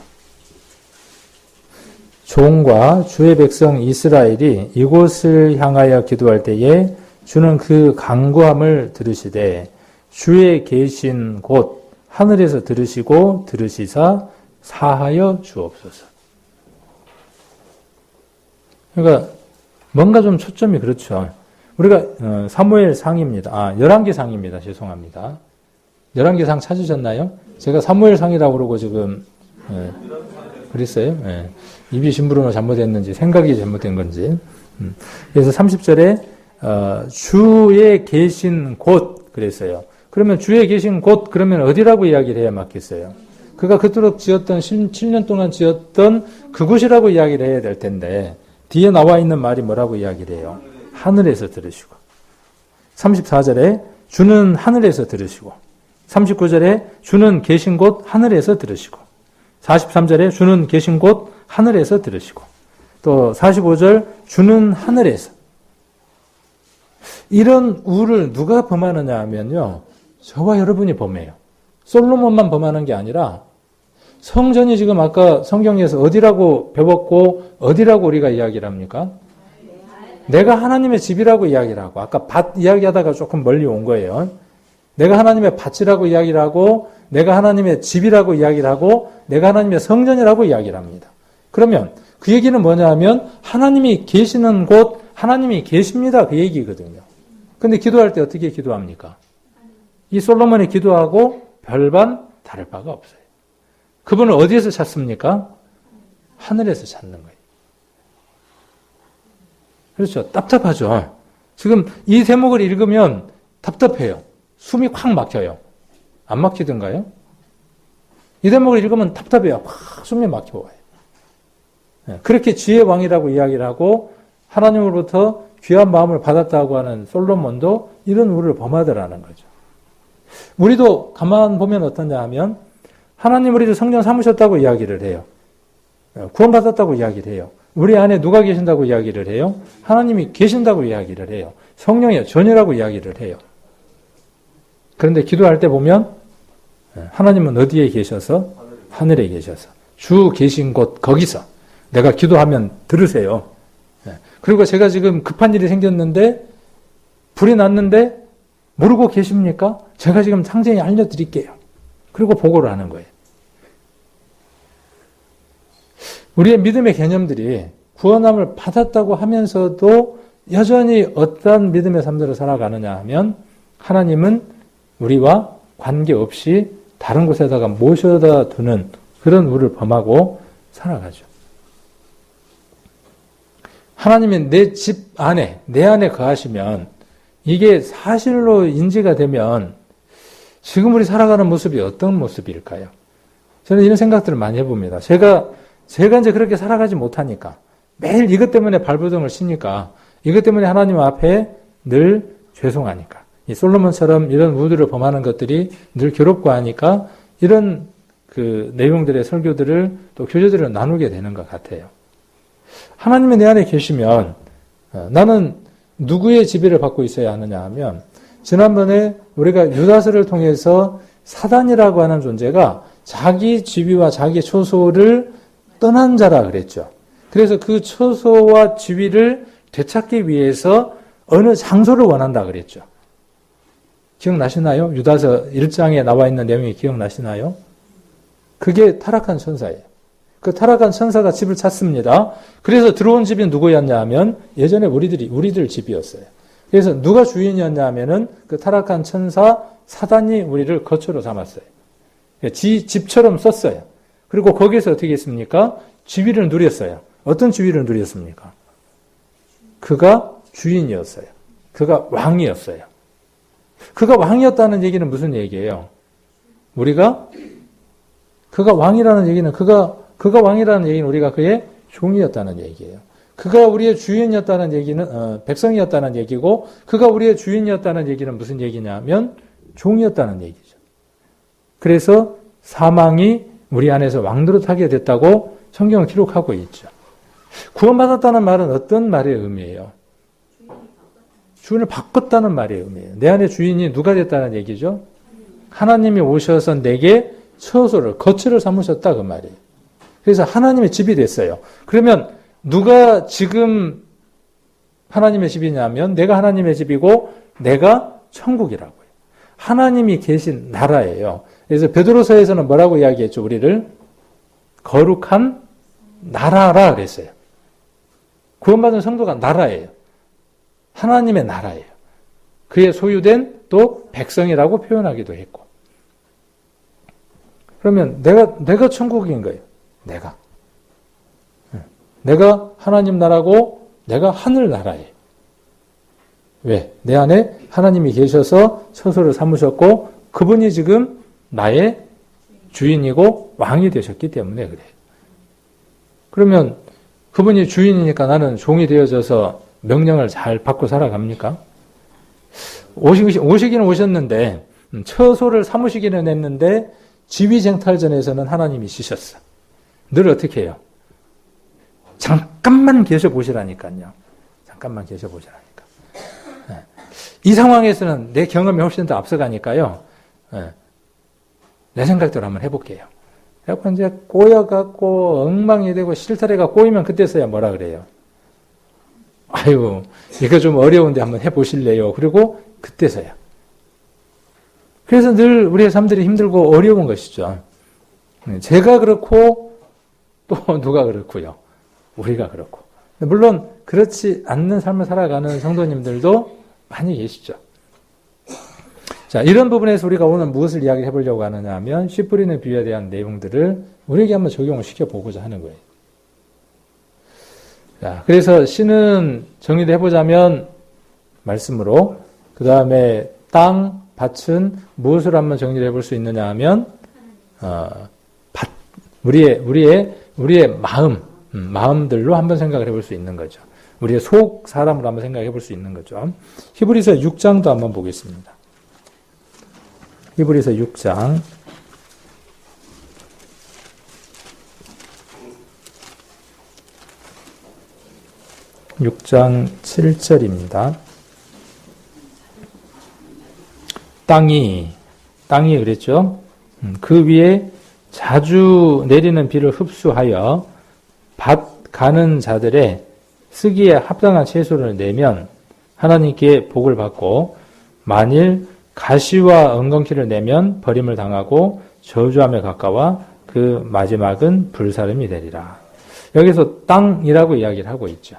종과 주의 백성 이스라엘이 이곳을 향하여 기도할 때에 주는 그 간구함을 들으시되 주의 계신 곳 하늘에서 들으시고 들으시사 사하여 주옵소서. 그러니까 뭔가 좀 초점이 그렇죠. 우리가 사무엘상입니다. 11개상입니다. 죄송합니다. 11개상 찾으셨나요? 제가 사무엘상이라고 그러고 지금 그랬어요. 입이 심부름을 잘못했는지 생각이 잘못된 건지. 그래서 30절에 주의 계신 곳 그랬어요. 그러면 주의 계신 곳 그러면 어디라고 이야기를 해야 맞겠어요? 그가 그토록 지었던 7년 동안 지었던 그곳이라고 이야기를 해야 될 텐데 뒤에 나와 있는 말이 뭐라고 이야기를 해요? 하늘에서 들으시고. 34절에 주는 하늘에서 들으시고. 39절에 주는 계신 곳 하늘에서 들으시고. 43절에 주는 계신 곳 하늘에서 들으시고. 또 45절 주는 하늘에서. 이런 우를 누가 범하느냐 하면요. 저와 여러분이 범해요. 솔로몬만 범하는 게 아니라 성전이 지금 아까 성경에서 어디라고 배웠고 어디라고 우리가 이야기를 합니까? 내가 하나님의 집이라고 이야기를 하고 아까 밭 이야기하다가 조금 멀리 온 거예요. 내가 하나님의 밭이라고 이야기를 하고 내가 하나님의 집이라고 이야기를 하고 내가 하나님의 성전이라고 이야기를 합니다. 그러면 그 얘기는 뭐냐 하면 하나님이 계시는 곳 하나님이 계십니다. 그 얘기거든요. 근데 기도할 때 어떻게 기도합니까? 이 솔로몬이 기도하고 별반 다를 바가 없어요. 그분을 어디에서 찾습니까? 하늘에서 찾는 거예요. 그렇죠. 답답하죠. 지금 이 대목을 읽으면 답답해요. 숨이 확 막혀요. 안 막히던가요? 이 대목을 읽으면 답답해요. 확 숨이 막혀와요. 그렇게 지혜의 왕이라고 이야기를 하고 하나님으로부터 귀한 마음을 받았다고 하는 솔로몬도 이런 우를 범하더라는 거죠. 우리도 가만 보면 어떠냐 하면 하나님 우리를 성전 삼으셨다고 이야기를 해요. 구원받았다고 이야기를 해요. 우리 안에 누가 계신다고 이야기를 해요? 하나님이 계신다고 이야기를 해요. 성령의 전이라고 이야기를 해요. 그런데 기도할 때 보면 하나님은 어디에 계셔서? 하늘에 계셔서. 주 계신 곳 거기서 내가 기도하면 들으세요. 그리고 제가 지금 급한 일이 생겼는데 불이 났는데 모르고 계십니까? 제가 지금 상세히 알려드릴게요. 그리고 보고를 하는 거예요. 우리의 믿음의 개념들이 구원함을 받았다고 하면서도 여전히 어떠한 믿음의 삶들을 살아가느냐 하면 하나님은 우리와 관계없이 다른 곳에다가 모셔다 두는 그런 우를 범하고 살아가죠. 하나님이 내 집 안에, 내 안에 거하시면 이게 사실로 인지가 되면 지금 우리 살아가는 모습이 어떤 모습일까요? 저는 이런 생각들을 많이 해봅니다. 제가 이제 그렇게 살아가지 못하니까 매일 이것 때문에 발버둥을 치니까 이것 때문에 하나님 앞에 늘 죄송하니까 이 솔로몬처럼 이런 우두를 범하는 것들이 늘 괴롭고 하니까 이런 그 내용들의 설교들을 또 교재들을 나누게 되는 것 같아요. 하나님이 내 안에 계시면 나는 누구의 지배를 받고 있어야 하느냐 하면 지난번에 우리가 유다서를 통해서 사단이라고 하는 존재가 자기 지위와 자기 초소를 떠난 자라 그랬죠. 그래서 그 초소와 지위를 되찾기 위해서 어느 장소를 원한다 그랬죠. 기억나시나요? 유다서 1장에 나와 있는 내용이 기억나시나요? 그게 타락한 천사예요. 그 타락한 천사가 집을 찾습니다. 그래서 들어온 집이 누구였냐 하면 예전에 우리들 집이었어요. 그래서 누가 주인이었냐 하면은 그 타락한 천사 사단이 우리를 거처로 삼았어요. 집처럼 썼어요. 그리고 거기에서 어떻게 했습니까? 지위를 누렸어요. 어떤 지위를 누렸습니까? 그가 주인이었어요. 그가 왕이었어요. 그가 왕이었다는 얘기는 무슨 얘기예요? 그가 왕이라는 얘기는 그가 왕이라는 얘기는 우리가 그의 종이었다는 얘기예요. 그가 우리의 주인이었다는 얘기는 백성이었다는 얘기고 그가 우리의 주인이었다는 얘기는 무슨 얘기냐면 종이었다는 얘기죠. 그래서 사망이 우리 안에서 왕노릇하게 됐다고 성경은 기록하고 있죠. 구원받았다는 말은 어떤 말의 의미예요? 주인을 바꿨다는 말의 의미예요. 내 안에 주인이 누가 됐다는 얘기죠? 하나님이 오셔서 내게 처소를, 거처를 삼으셨다 그 말이에요. 그래서 하나님의 집이 됐어요. 그러면 누가 지금 하나님의 집이냐면 내가 하나님의 집이고 내가 천국이라고요. 하나님이 계신 나라예요. 그래서 베드로서에서는 뭐라고 이야기했죠? 우리를 거룩한 나라라 그랬어요. 구원받은 성도가 나라예요. 하나님의 나라예요. 그의 소유된 또 백성이라고 표현하기도 했고. 그러면 내가 천국인 거예요. 내가 하나님 나라고 내가 하늘 나라예요. 왜? 내 안에 하나님이 계셔서 처소를 삼으셨고 그분이 지금 나의 주인이고 왕이 되셨기 때문에 그래요. 그러면 그분이 주인이니까 나는 종이 되어져서 명령을 잘 받고 살아갑니까? 오시기는 오셨는데 처소를 삼으시기는 했는데 지위쟁탈전에서는 하나님이 지셨어. 늘 어떻게 해요? 잠깐만 계셔보시라니까요. 잠깐만 계셔보시라니까. 이 상황에서는 내 경험이 훨씬 더 앞서가니까요. 내 생각대로 한번 해볼게요. 그래서 이제 꼬여갖고 엉망이 되고 실타래가 꼬이면 그때서야 뭐라 그래요? 아유, 이거 좀 어려운데 한번 해보실래요? 그리고 그때서야. 그래서 늘 우리의 삶들이 힘들고 어려운 것이죠. 제가 그렇고 또 누가 그렇고요. 우리가 그렇고. 물론 그렇지 않는 삶을 살아가는 성도님들도 많이 계시죠. 자, 이런 부분에서 우리가 오늘 무엇을 이야기해 보려고 하느냐 하면 씨 뿌리는 비유에 대한 내용들을 우리에게 한번 적용을 시켜보고자 하는 거예요. 자, 그래서 씨는 정리를 해보자면 말씀으로 그 다음에 땅, 밭은 무엇으로 한번 정리를 해볼 수 있느냐 하면 우리의 마음들로 한번 생각을 해볼 수 있는 거죠. 우리의 속 사람으로 한번 생각해 볼 수 있는 거죠. 히브리서 6장도 한번 보겠습니다. 히브리서 6장 6장 7절입니다. 땅이 그랬죠. 그 위에 자주 내리는 비를 흡수하여 밭 가는 자들의 쓰기에 합당한 채소를 내면 하나님께 복을 받고 만일 가시와 엉겅퀴를 내면 버림을 당하고 저주함에 가까워 그 마지막은 불사름이 되리라. 여기서 땅이라고 이야기를 하고 있죠.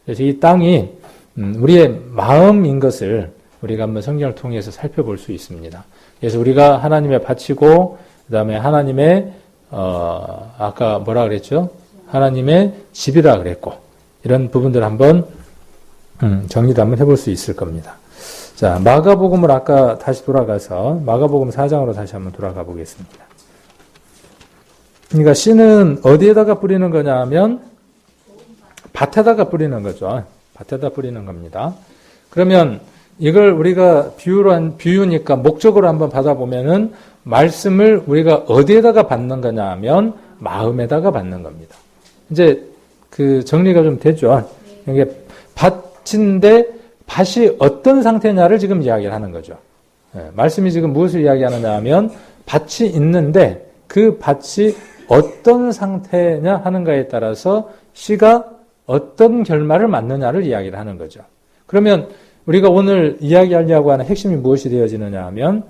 그래서 이 땅이 우리의 마음인 것을 우리가 한번 성경을 통해서 살펴볼 수 있습니다. 그래서 우리가 하나님의 밭이고 그 다음에 하나님의 아까 뭐라 그랬죠? 하나님의 집이라 그랬고 이런 부분들 한번 정리를 한번 해볼 수 있을 겁니다. 자, 마가복음을 아까 다시 돌아가서 마가복음 4장으로 다시 한번 돌아가 보겠습니다. 그러니까 씨는 어디에다가 뿌리는 거냐 하면 밭에다가 뿌리는 거죠. 밭에다 뿌리는 겁니다. 그러면 이걸 우리가 비유니까 목적으로 한번 받아보면은 말씀을 우리가 어디에다가 받는 거냐 하면 마음에다가 받는 겁니다. 이제 그 정리가 좀 되죠. 이게 밭인데 밭이 어떤 상태냐를 지금 이야기를 하는 거죠. 말씀이 지금 무엇을 이야기하느냐 하면 밭이 있는데 그 밭이 어떤 상태냐 하는가에 따라서 씨가 어떤 결말을 맞느냐를 이야기를 하는 거죠. 그러면 우리가 오늘 이야기하려고 하는 핵심이 무엇이 되어지느냐 하면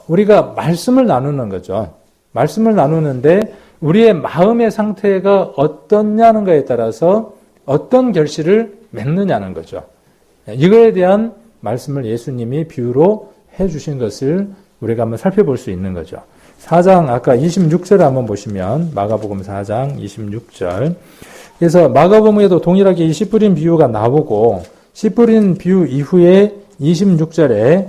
우리가 말씀을 나누는 거죠. 말씀을 나누는데 우리의 마음의 상태가 어떻냐는 거에 따라서 어떤 결실을 맺느냐는 거죠. 이거에 대한 말씀을 예수님이 비유로 해주신 것을 우리가 한번 살펴볼 수 있는 거죠. 4장 아까 26절을 한번 보시면 마가복음 4장 26절. 그래서 마가복음에도 동일하게 이 씨 뿌린 비유가 나오고 씨 뿌린 비유 이후에 26절에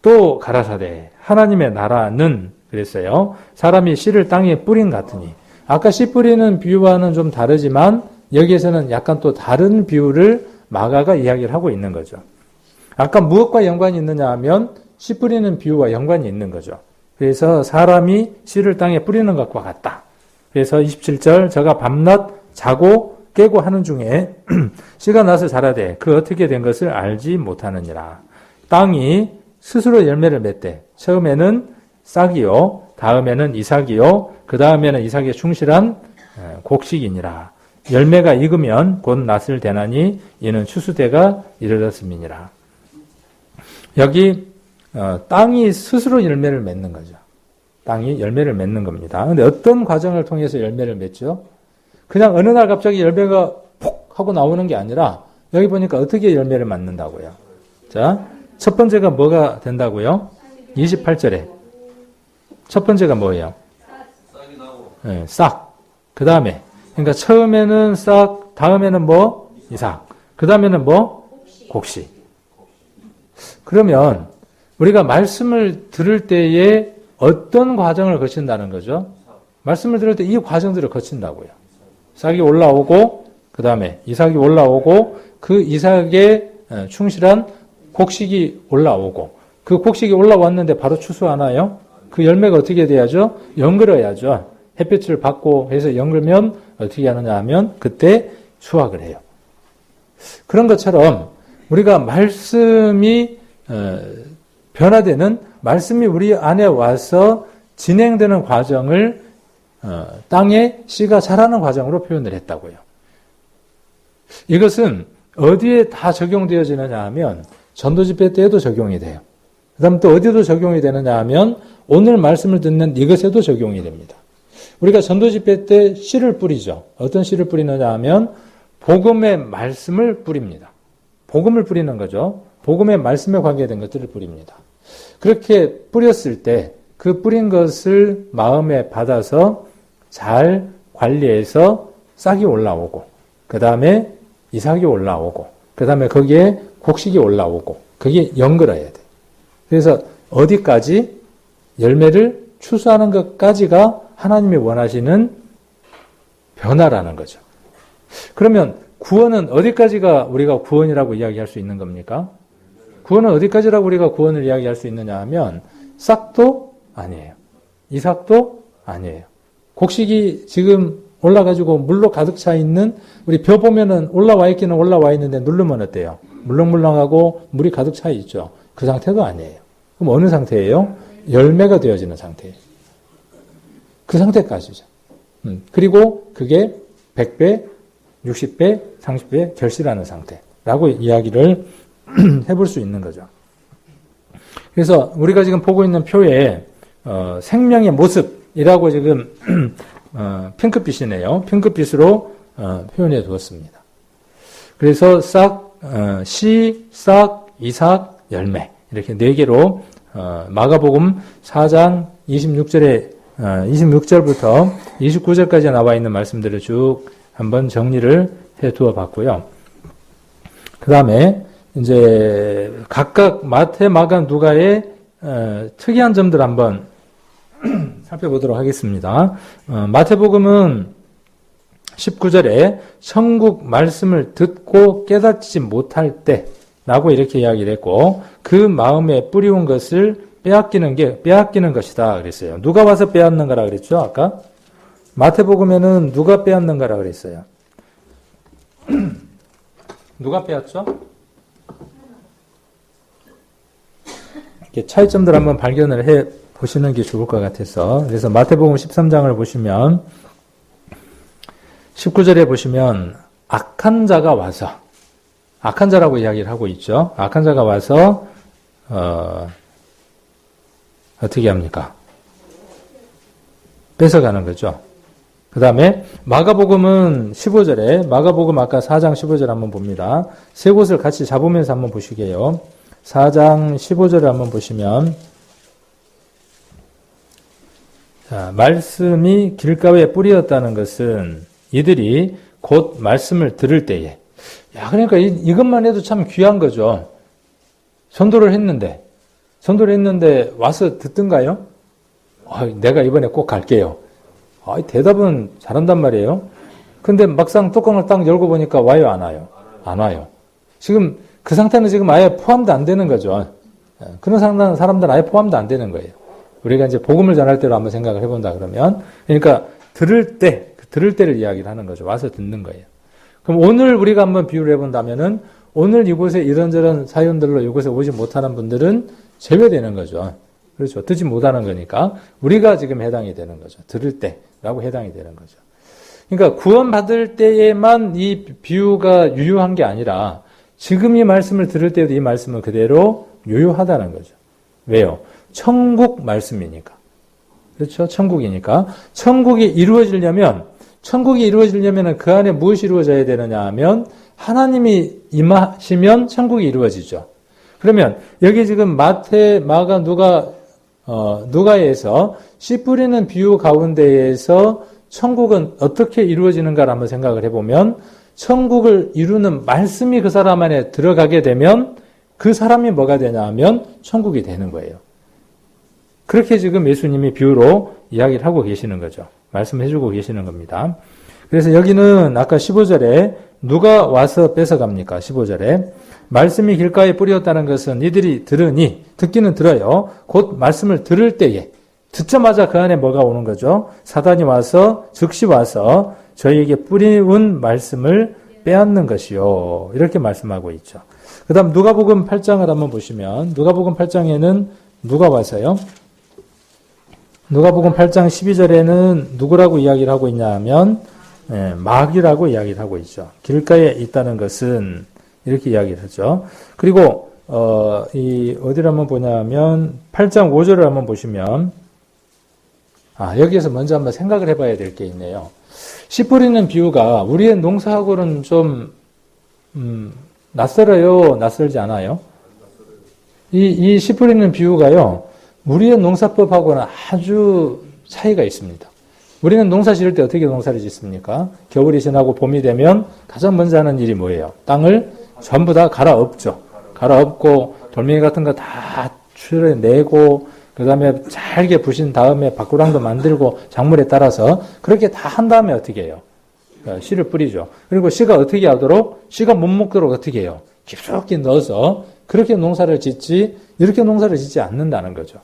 또 가라사대 하나님의 나라는 그랬어요. 사람이 씨를 땅에 뿌린 같으니. 아까 씨 뿌리는 비유와는 좀 다르지만 여기에서는 약간 또 다른 비유를 마가가 이야기를 하고 있는 거죠. 아까 무엇과 연관이 있느냐 하면 씨 뿌리는 비유와 연관이 있는 거죠. 그래서 사람이 씨를 땅에 뿌리는 것과 같다. 그래서 27절 저가 밤낮 자고 깨고 하는 중에 씨가 나서 자라되 그 어떻게 된 것을 알지 못하느니라. 땅이 스스로 열매를 맺되 처음에는 싹이요 다음에는 이삭이요 그 다음에는 이삭에 충실한 곡식이니라. 열매가 익으면 곧 낫을 대나니 이는 추수대가 이르렀음이니라. 여기 땅이 스스로 열매를 맺는 거죠. 땅이 열매를 맺는 겁니다. 그런데 어떤 과정을 통해서 열매를 맺죠? 그냥 어느 날 갑자기 열매가 폭 하고 나오는 게 아니라 여기 보니까 어떻게 열매를 맺는다고요? 자, 첫 번째가 뭐가 된다고요? 28절에 첫 번째가 뭐예요? 싹이 나고. 네, 싹. 그 다음에 그러니까 처음에는 싹, 다음에는 뭐? 이삭. 그 다음에는 뭐? 곡식. 그러면 우리가 말씀을 들을 때에 어떤 과정을 거친다는 거죠? 말씀을 들을 때 이 과정들을 거친다고요. 싹이 올라오고 그 다음에 이삭이 올라오고 그 이삭에 충실한 곡식이 올라오고 그 곡식이 올라왔는데 바로 추수하나요? 그 열매가 어떻게 돼야죠? 연글어야죠. 햇빛을 받고 해서 연글면 어떻게 하느냐 하면 그때 수확을 해요. 그런 것처럼 우리가 말씀이 변화되는 말씀이 우리 안에 와서 진행되는 과정을 땅에 씨가 자라는 과정으로 표현을 했다고요. 이것은 어디에 다 적용되어지느냐 하면 전도집회 때에도 적용이 돼요. 그 다음 또 어디도 적용이 되느냐 하면 오늘 말씀을 듣는 이것에도 적용이 됩니다. 우리가 전도집회 때 씨를 뿌리죠. 어떤 씨를 뿌리느냐 하면 복음의 말씀을 뿌립니다. 복음을 뿌리는 거죠. 복음의 말씀에 관계된 것들을 뿌립니다. 그렇게 뿌렸을 때 그 뿌린 것을 마음에 받아서 잘 관리해서 싹이 올라오고 그 다음에 이삭이 올라오고 그 다음에 거기에 곡식이 올라오고 그게 연결해야 돼. 그래서 어디까지 열매를 추수하는 것까지가 하나님이 원하시는 변화라는 거죠. 그러면 구원은 어디까지가 우리가 구원이라고 이야기할 수 있는 겁니까? 구원은 어디까지라고 우리가 구원을 이야기할 수 있느냐 하면 싹도 아니에요. 이삭도 아니에요. 곡식이 지금 올라가지고 물로 가득 차 있는 우리 벼 보면은 올라와 있기는 올라와 있는데 누르면 어때요? 물렁물렁하고 물이 가득 차 있죠. 그 상태가 아니에요. 그럼 어느 상태예요? 열매가 되어지는 상태예요. 그 상태까지죠. 그리고 그게 100배, 60배, 30배 결실하는 상태라고 이야기를 해볼 수 있는 거죠. 그래서 우리가 지금 보고 있는 표에 생명의 모습이라고 지금 핑크빛이네요. 핑크빛으로 표현해 두었습니다. 그래서 싹, 씨, 싹, 이삭, 열매 이렇게 4개로 마가복음 4장 26절부터 29절까지 나와 있는 말씀들을 쭉 한번 정리를 해 두어 봤고요. 그 다음에 이제 각각 마태, 마가, 누가의 특이한 점들 한번 살펴보도록 하겠습니다. 마태복음은 19절에 천국 말씀을 듣고 깨닫지 못할 때 라고 이렇게 이야기를 했고, 그 마음에 뿌리운 것을 빼앗기는 것이다 그랬어요. 누가 와서 빼앗는가라 그랬죠, 아까? 마태복음에는 누가 빼앗는가라 그랬어요. 누가 빼앗죠? 이렇게 차이점들 한번 발견을 해 보시는 게 좋을 것 같아서. 그래서 마태복음 13장을 보시면 19절에 보시면 악한 자가 와서, 악한 자라고 이야기를 하고 있죠. 악한 자가 와서 어떻게 합니까? 뺏어가는 거죠. 그 다음에 마가복음은 15절에, 마가복음 아까 4장 15절 한번 봅니다. 세 곳을 같이 잡으면서 한번 보시게요. 4장 15절을 한번 보시면, 자, 말씀이 길가에 뿌리였다는 것은 이들이 곧 말씀을 들을 때에, 야, 그러니까 이것만 해도 참 귀한 거죠. 전도를 했는데 와서 듣던가요? 내가 이번에 꼭 갈게요. 대답은 잘한단 말이에요. 근데 막상 뚜껑을 딱 열고 보니까 와요, 안 와요? 안 와요. 지금 그 상태는 지금 아예 포함도 안 되는 거죠. 그런 사람들은 아예 포함도 안 되는 거예요. 우리가 이제 복음을 전할 때로 한번 생각을 해본다 그러면, 그러니까 들을 때를 이야기를 하는 거죠. 와서 듣는 거예요. 그럼 오늘 우리가 한번 비유를 해본다면은, 오늘 이곳에 이런저런 사연들로 이곳에 오지 못하는 분들은 제외되는 거죠. 그렇죠. 듣지 못하는 거니까 우리가 지금 해당이 되는 거죠. 들을 때라고 해당이 되는 거죠. 그러니까 구원받을 때에만 이 비유가 유효한 게 아니라 지금 이 말씀을 들을 때도 이 말씀은 그대로 유효하다는 거죠. 왜요? 천국 말씀이니까. 그렇죠? 천국이니까. 천국이 이루어지려면 그 안에 무엇이 이루어져야 되느냐 하면 하나님이 임하시면 천국이 이루어지죠. 그러면 여기 지금 마태, 마가, 누가에서 씨 뿌리는 비유 가운데에서 천국은 어떻게 이루어지는가를 한번 생각을 해보면, 천국을 이루는 말씀이 그 사람 안에 들어가게 되면 그 사람이 뭐가 되냐 하면 천국이 되는 거예요. 그렇게 지금 예수님이 비유로 이야기를 하고 계시는 거죠. 말씀해주고 계시는 겁니다. 그래서 여기는 아까 15절에 누가 와서 뺏어갑니까? 15절에 말씀이 길가에 뿌렸다는 것은 이들이 들으니, 듣기는 들어요. 곧 말씀을 들을 때에, 듣자마자 그 안에 뭐가 오는 거죠? 사단이 와서, 즉시 와서 저희에게 뿌리운 말씀을 빼앗는 것이요. 이렇게 말씀하고 있죠. 그 다음 누가복음 8장을 한번 보시면, 누가복음 8장에는 누가 와서요? 누가복음 8장 12절에는 누구라고 이야기를 하고 있냐 하면, 마귀라고 이야기를 하고 있죠. 길가에 있다는 것은 이렇게 이야기를 하죠. 그리고 어디를 한번 보냐면 8장 5절을 한번 보시면, 여기에서 먼저 한번 생각을 해봐야 될 게 있네요. 씨 뿌리는 비유가 우리의 농사하고는 좀 낯설어요? 낯설지 않아요? 이 씨 뿌리는 비유가요, 우리의 농사법하고는 아주 차이가 있습니다. 우리는 농사 지을 때 어떻게 농사를 짓습니까? 겨울이 지나고 봄이 되면 가장 먼저 하는 일이 뭐예요? 땅을 전부 다 갈아엎죠. 갈아엎고 돌멩이 같은 거 다 추려내고, 그 다음에 잘게 부신 다음에 밭구랑도 만들고 작물에 따라서 그렇게 다 한 다음에 어떻게 해요? 씨를 뿌리죠. 그리고 씨가 어떻게 하도록? 씨가 못 먹도록 어떻게 해요? 깊숙이 넣어서 그렇게 농사를 짓지, 이렇게 농사를 짓지 않는다는 거죠.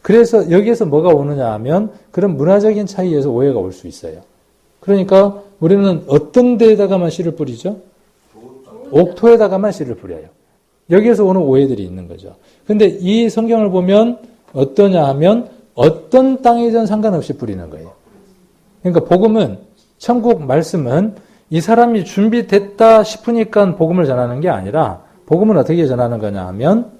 그래서 여기에서 뭐가 오느냐 하면 그런 문화적인 차이에서 오해가 올 수 있어요. 그러니까 우리는 어떤 데에다가만 씨를 뿌리죠? 옥토에다가만 씨를 뿌려요. 여기에서 오는 오해들이 있는 거죠. 근데 이 성경을 보면 어떠냐 하면 어떤 땅이든 상관없이 뿌리는 거예요. 그러니까 복음은, 천국 말씀은 이 사람이 준비됐다 싶으니까 복음을 전하는 게 아니라, 복음은 어떻게 전하는 거냐 하면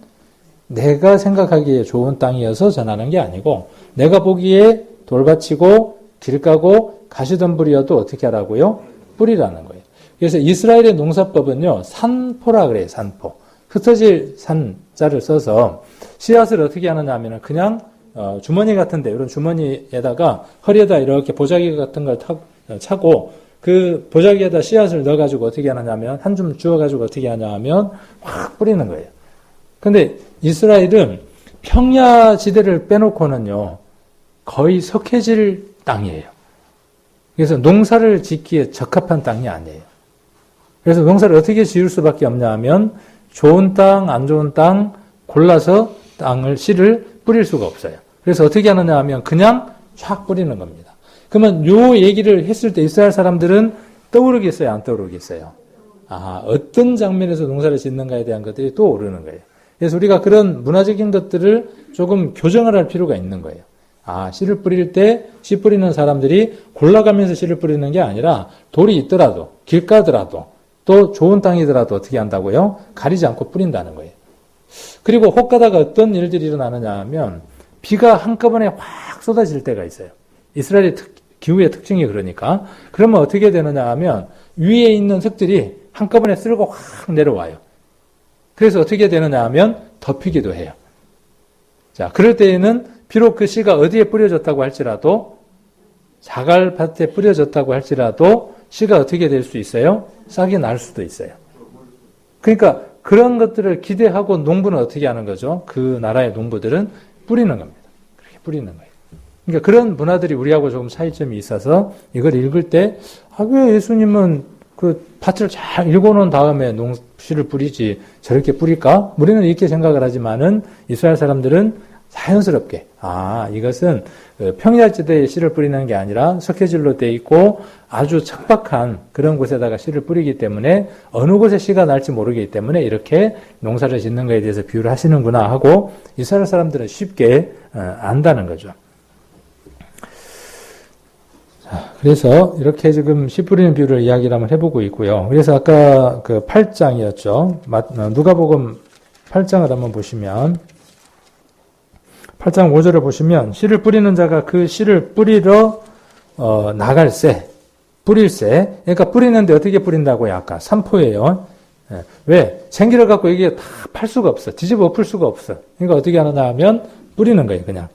내가 생각하기에 좋은 땅이어서 전하는 게 아니고, 내가 보기에 돌밭이고 길가고 가시덤불이어도 어떻게 하라고요? 뿌리라는 거예요. 그래서 이스라엘의 농사법은요, 산포라 그래요. 산포. 흩어질 산자를 써서 씨앗을 어떻게 하느냐 하면 그냥 주머니 같은데, 이런 주머니에다가 허리에다 이렇게 보자기 같은 걸 차고 그 보자기에다 씨앗을 넣어가지고 어떻게 하느냐 하면, 한 줌 주워가지고 어떻게 하냐 하면 확 뿌리는 거예요. 근데 이스라엘은 평야지대를 빼놓고는요, 거의 석회질 땅이에요. 그래서 농사를 짓기에 적합한 땅이 아니에요. 그래서 농사를 어떻게 지을 수밖에 없냐 하면 좋은 땅, 안 좋은 땅 골라서 씨를 뿌릴 수가 없어요. 그래서 어떻게 하느냐 하면 그냥 쫙 뿌리는 겁니다. 그러면 요 얘기를 했을 때 이스라엘 사람들은 떠오르겠어요? 안 떠오르겠어요? 어떤 장면에서 농사를 짓는가에 대한 것들이 또 오르는 거예요. 그래서 우리가 그런 문화적인 것들을 조금 교정을 할 필요가 있는 거예요. 씨를 뿌릴 때 씨 뿌리는 사람들이 골라가면서 씨를 뿌리는 게 아니라 돌이 있더라도 길가더라도 또 좋은 땅이더라도 어떻게 한다고요? 가리지 않고 뿌린다는 거예요. 그리고 혹가다가 어떤 일들이 일어나느냐 하면 비가 한꺼번에 확 쏟아질 때가 있어요. 이스라엘의 기후의 특징이 그러니까. 그러면 어떻게 되느냐 하면 위에 있는 흙들이 한꺼번에 쓸고 확 내려와요. 그래서 어떻게 되느냐 하면 덮이기도 해요. 자, 그럴 때에는 비록 그 씨가 어디에 뿌려졌다고 할지라도 자갈밭에 뿌려졌다고 할지라도 씨가 어떻게 될 수 있어요? 싹이 날 수도 있어요. 그러니까 그런 것들을 기대하고 농부는 어떻게 하는 거죠? 그 나라의 농부들은 뿌리는 겁니다. 그렇게 뿌리는 거예요. 그러니까 그런 문화들이 우리하고 조금 차이점이 있어서 이걸 읽을 때 왜 예수님은 그 밭을 잘 읽어놓은 다음에 씨를 뿌리지 저렇게 뿌릴까? 우리는 이렇게 생각을 하지만은 이스라엘 사람들은 자연스럽게 이것은 평야지대에 씨를 뿌리는 게 아니라 석회질로 돼 있고 아주 척박한 그런 곳에다가 씨를 뿌리기 때문에 어느 곳에 씨가 날지 모르기 때문에 이렇게 농사를 짓는 것에 대해서 비유를 하시는구나 하고 이스라엘 사람들은 쉽게 안다는 거죠. 그래서 이렇게 지금 씨 뿌리는 비유를 이야기를 한번 해보고 있고요. 그래서 아까 그 8장이었죠. 누가복음 8장을 한번 보시면 8장 5절을 보시면 씨를 뿌리는 자가 그 씨를 뿌리러 나갈새, 뿌릴새. 그러니까 뿌리는데 어떻게 뿌린다고요? 아까 산포예요. 왜? 생기를 갖고 이게 다 팔 수가 없어. 뒤집어 엎을 수가 없어. 그러니까 어떻게 하느냐 하면 뿌리는 거예요. 그냥.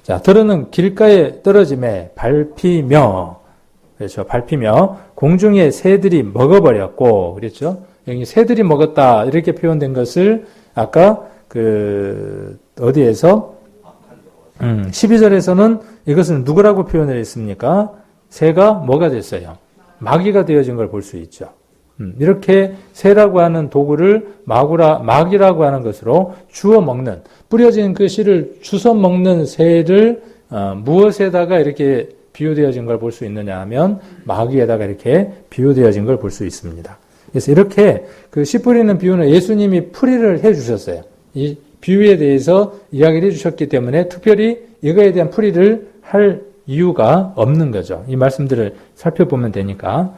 자, 들어는 길가에 떨어짐에 밟히며, 그렇죠. 밟히며 공중에 새들이 먹어버렸고, 그랬죠. 여기 새들이 먹었다 이렇게 표현된 것을 아까 어디에서 12절에서는 이것은 누구라고 표현을 했습니까? 새가 뭐가 됐어요? 마귀가 되어진 걸 볼 수 있죠. 이렇게 새라고 하는 도구를 마귀라고 하는 것으로 주워 먹는, 뿌려진 그 씨를 주워 먹는 새를 무엇에다가 이렇게 비유되어진 걸 볼 수 있느냐 하면 마귀에다가 이렇게 비유되어진 걸 볼 수 있습니다. 그래서 이렇게 그 씨 뿌리는 비유는 예수님이 풀이를 해 주셨어요. 이 비유에 대해서 이야기를 해주셨기 때문에 특별히 이거에 대한 풀이를 할 이유가 없는 거죠. 이 말씀들을 살펴보면 되니까.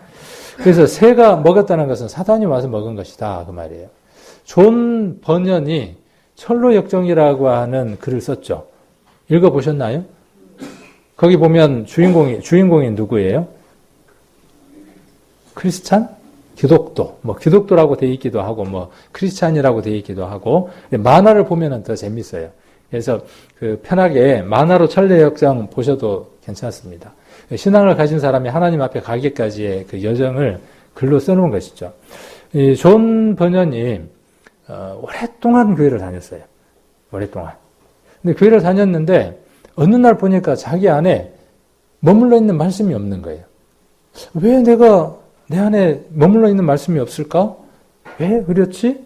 그래서 새가 먹었다는 것은 사단이 와서 먹은 것이다 그 말이에요. 존 버년이 철로역정이라고 하는 글을 썼죠. 읽어보셨나요? 거기 보면 주인공이 누구예요? 크리스찬? 기독도, 기독도라고 돼 있기도 하고, 크리스찬이라고 돼 있기도 하고, 만화를 보면은 더 재밌어요. 그래서 편하게 만화로 철로역정 보셔도 괜찮습니다. 신앙을 가진 사람이 하나님 앞에 가기까지의 그 여정을 글로 써놓은 것이죠. 존 버년이 오랫동안 교회를 다녔어요. 오랫동안. 근데 교회를 다녔는데 어느 날 보니까 자기 안에 머물러 있는 말씀이 없는 거예요. 왜 내가 내 안에 머물러 있는 말씀이 없을까? 왜 그렇지?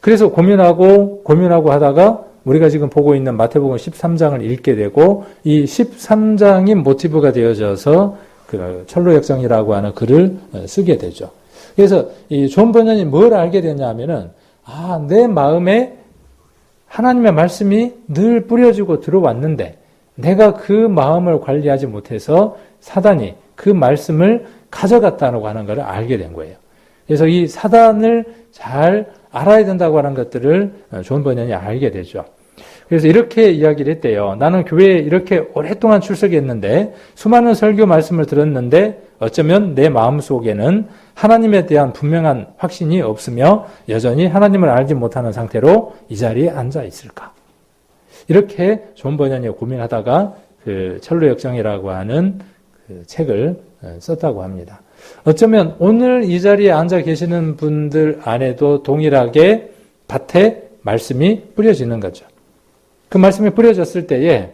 그래서 고민하고 하다가 우리가 지금 보고 있는 마태복음 13장을 읽게 되고 이 13장이 모티브가 되어져서 그 철로역정이라고 하는 글을 쓰게 되죠. 그래서 이 존 버년이 뭘 알게 되냐 하면은 내 마음에 하나님의 말씀이 늘 뿌려지고 들어왔는데 내가 그 마음을 관리하지 못해서 사단이 그 말씀을 가져갔다고 하는 것을 알게 된 거예요. 그래서 이 사단을 잘 알아야 된다고 하는 것들을 존 버년이 알게 되죠. 그래서 이렇게 이야기를 했대요. 나는 교회에 이렇게 오랫동안 출석했는데 수많은 설교 말씀을 들었는데 어쩌면 내 마음속에는 하나님에 대한 분명한 확신이 없으며 여전히 하나님을 알지 못하는 상태로 이 자리에 앉아 있을까? 이렇게 존 버년이 고민하다가 그 철로역정이라고 하는 그 책을 썼다고 합니다. 어쩌면 오늘 이 자리에 앉아 계시는 분들 안에도 동일하게 밭에 말씀이 뿌려지는 거죠. 그 말씀이 뿌려졌을 때에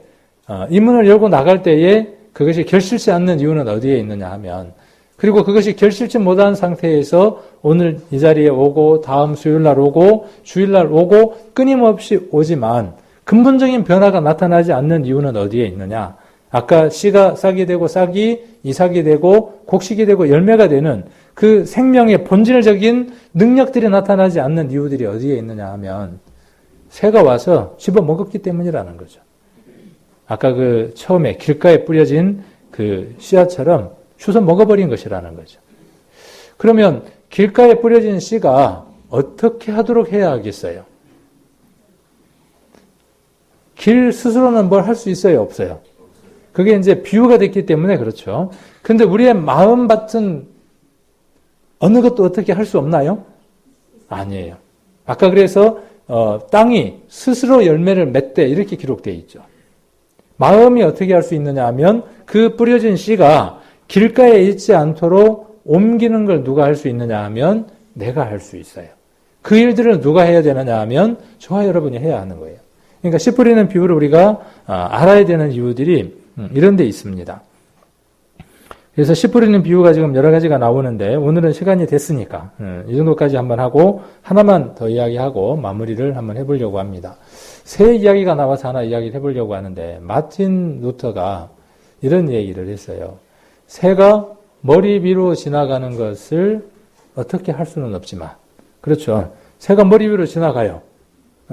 이 문을 열고 나갈 때에 그것이 결실치 않는 이유는 어디에 있느냐 하면 그리고 그것이 결실치 못한 상태에서 오늘 이 자리에 오고 다음 수요일날 오고 주일날 오고 끊임없이 오지만 근본적인 변화가 나타나지 않는 이유는 어디에 있느냐? 아까 씨가 싹이 되고 싹이 이삭이 되고 곡식이 되고 열매가 되는 그 생명의 본질적인 능력들이 나타나지 않는 이유들이 어디에 있느냐 하면 새가 와서 집어먹었기 때문이라는 거죠. 아까 그 처음에 길가에 뿌려진 그 씨앗처럼 주워 먹어버린 것이라는 거죠. 그러면 길가에 뿌려진 씨가 어떻게 하도록 해야 하겠어요? 길 스스로는 뭘 할 수 있어요? 없어요? 그게 이제 비유가 됐기 때문에 그렇죠. 근데 우리의 마음밭은 어느 것도 어떻게 할 수 없나요? 아니에요. 아까 그래서 땅이 스스로 열매를 맺되 이렇게 기록되어 있죠. 마음이 어떻게 할 수 있느냐 하면 그 뿌려진 씨가 길가에 있지 않도록 옮기는 걸 누가 할 수 있느냐 하면 내가 할 수 있어요. 그 일들을 누가 해야 되느냐 하면 저와 여러분이 해야 하는 거예요. 그러니까 씨 뿌리는 비유를 우리가 알아야 되는 이유들이 이런 데 있습니다. 그래서 씨 뿌리는 비유가 지금 여러 가지가 나오는데 오늘은 시간이 됐으니까 이 정도까지 한번 하고 하나만 더 이야기하고 마무리를 한번 해보려고 합니다. 새 이야기가 나와서 하나 이야기를 해보려고 하는데 마틴 루터가 이런 얘기를 했어요. 새가 머리 위로 지나가는 것을 어떻게 할 수는 없지만 그렇죠. 새가 머리 위로 지나가요.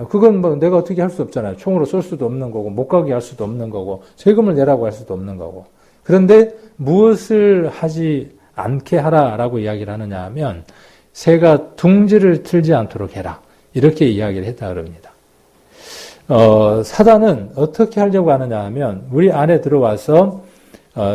그건 뭐 내가 어떻게 할 수 없잖아요. 총으로 쏠 수도 없는 거고 못 가게 할 수도 없는 거고 세금을 내라고 할 수도 없는 거고 그런데 무엇을 하지 않게 하라라고 이야기를 하느냐 하면 새가 둥지를 틀지 않도록 해라. 이렇게 이야기를 했다 그럽니다. 사단은 어떻게 하려고 하느냐 하면 우리 안에 들어와서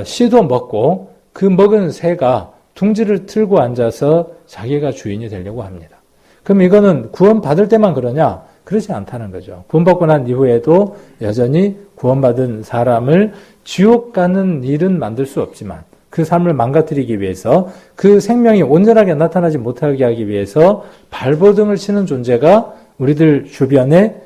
씨도 먹고 그 먹은 새가 둥지를 틀고 앉아서 자기가 주인이 되려고 합니다. 그럼 이거는 구원받을 때만 그러냐? 그렇지 않다는 거죠. 구원받고 난 이후에도 여전히 구원받은 사람을 지옥 가는 일은 만들 수 없지만 그 삶을 망가뜨리기 위해서 그 생명이 온전하게 나타나지 못하게 하기 위해서 발버둥을 치는 존재가 우리들 주변에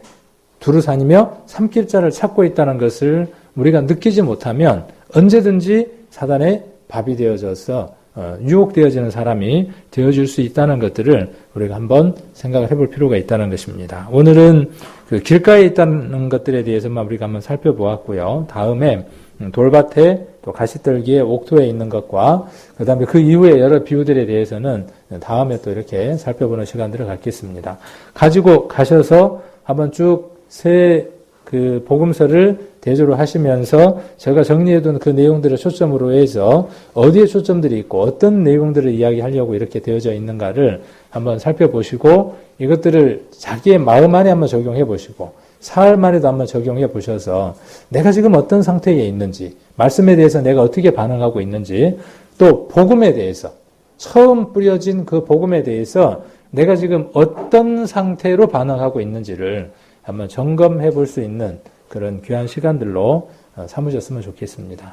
두루다니며 삼킬자를 찾고 있다는 것을 우리가 느끼지 못하면 언제든지 사단의 밥이 되어져서 유혹되어지는 사람이 되어줄 수 있다는 것들을 우리가 한번 생각을 해볼 필요가 있다는 것입니다. 오늘은 그 길가에 있다는 것들에 대해서만 우리가 한번 살펴보았고요. 다음에 돌밭에 또 가시떨기에 옥토에 있는 것과 그 다음에 그 이후에 여러 비유들에 대해서는 다음에 또 이렇게 살펴보는 시간들을 갖겠습니다. 가지고 가셔서 한번 쭉 새 그 복음서를 대조를 하시면서 제가 정리해둔 그 내용들을 초점으로 해서 어디에 초점들이 있고 어떤 내용들을 이야기하려고 이렇게 되어져 있는가를 한번 살펴보시고 이것들을 자기의 마음 안에 한번 적용해 보시고 사흘 만에도 한번 적용해 보셔서 내가 지금 어떤 상태에 있는지 말씀에 대해서 내가 어떻게 반응하고 있는지 또 복음에 대해서 처음 뿌려진 그 복음에 대해서 내가 지금 어떤 상태로 반응하고 있는지를 한번 점검해 볼 수 있는 그런 귀한 시간들로 삼으셨으면 좋겠습니다.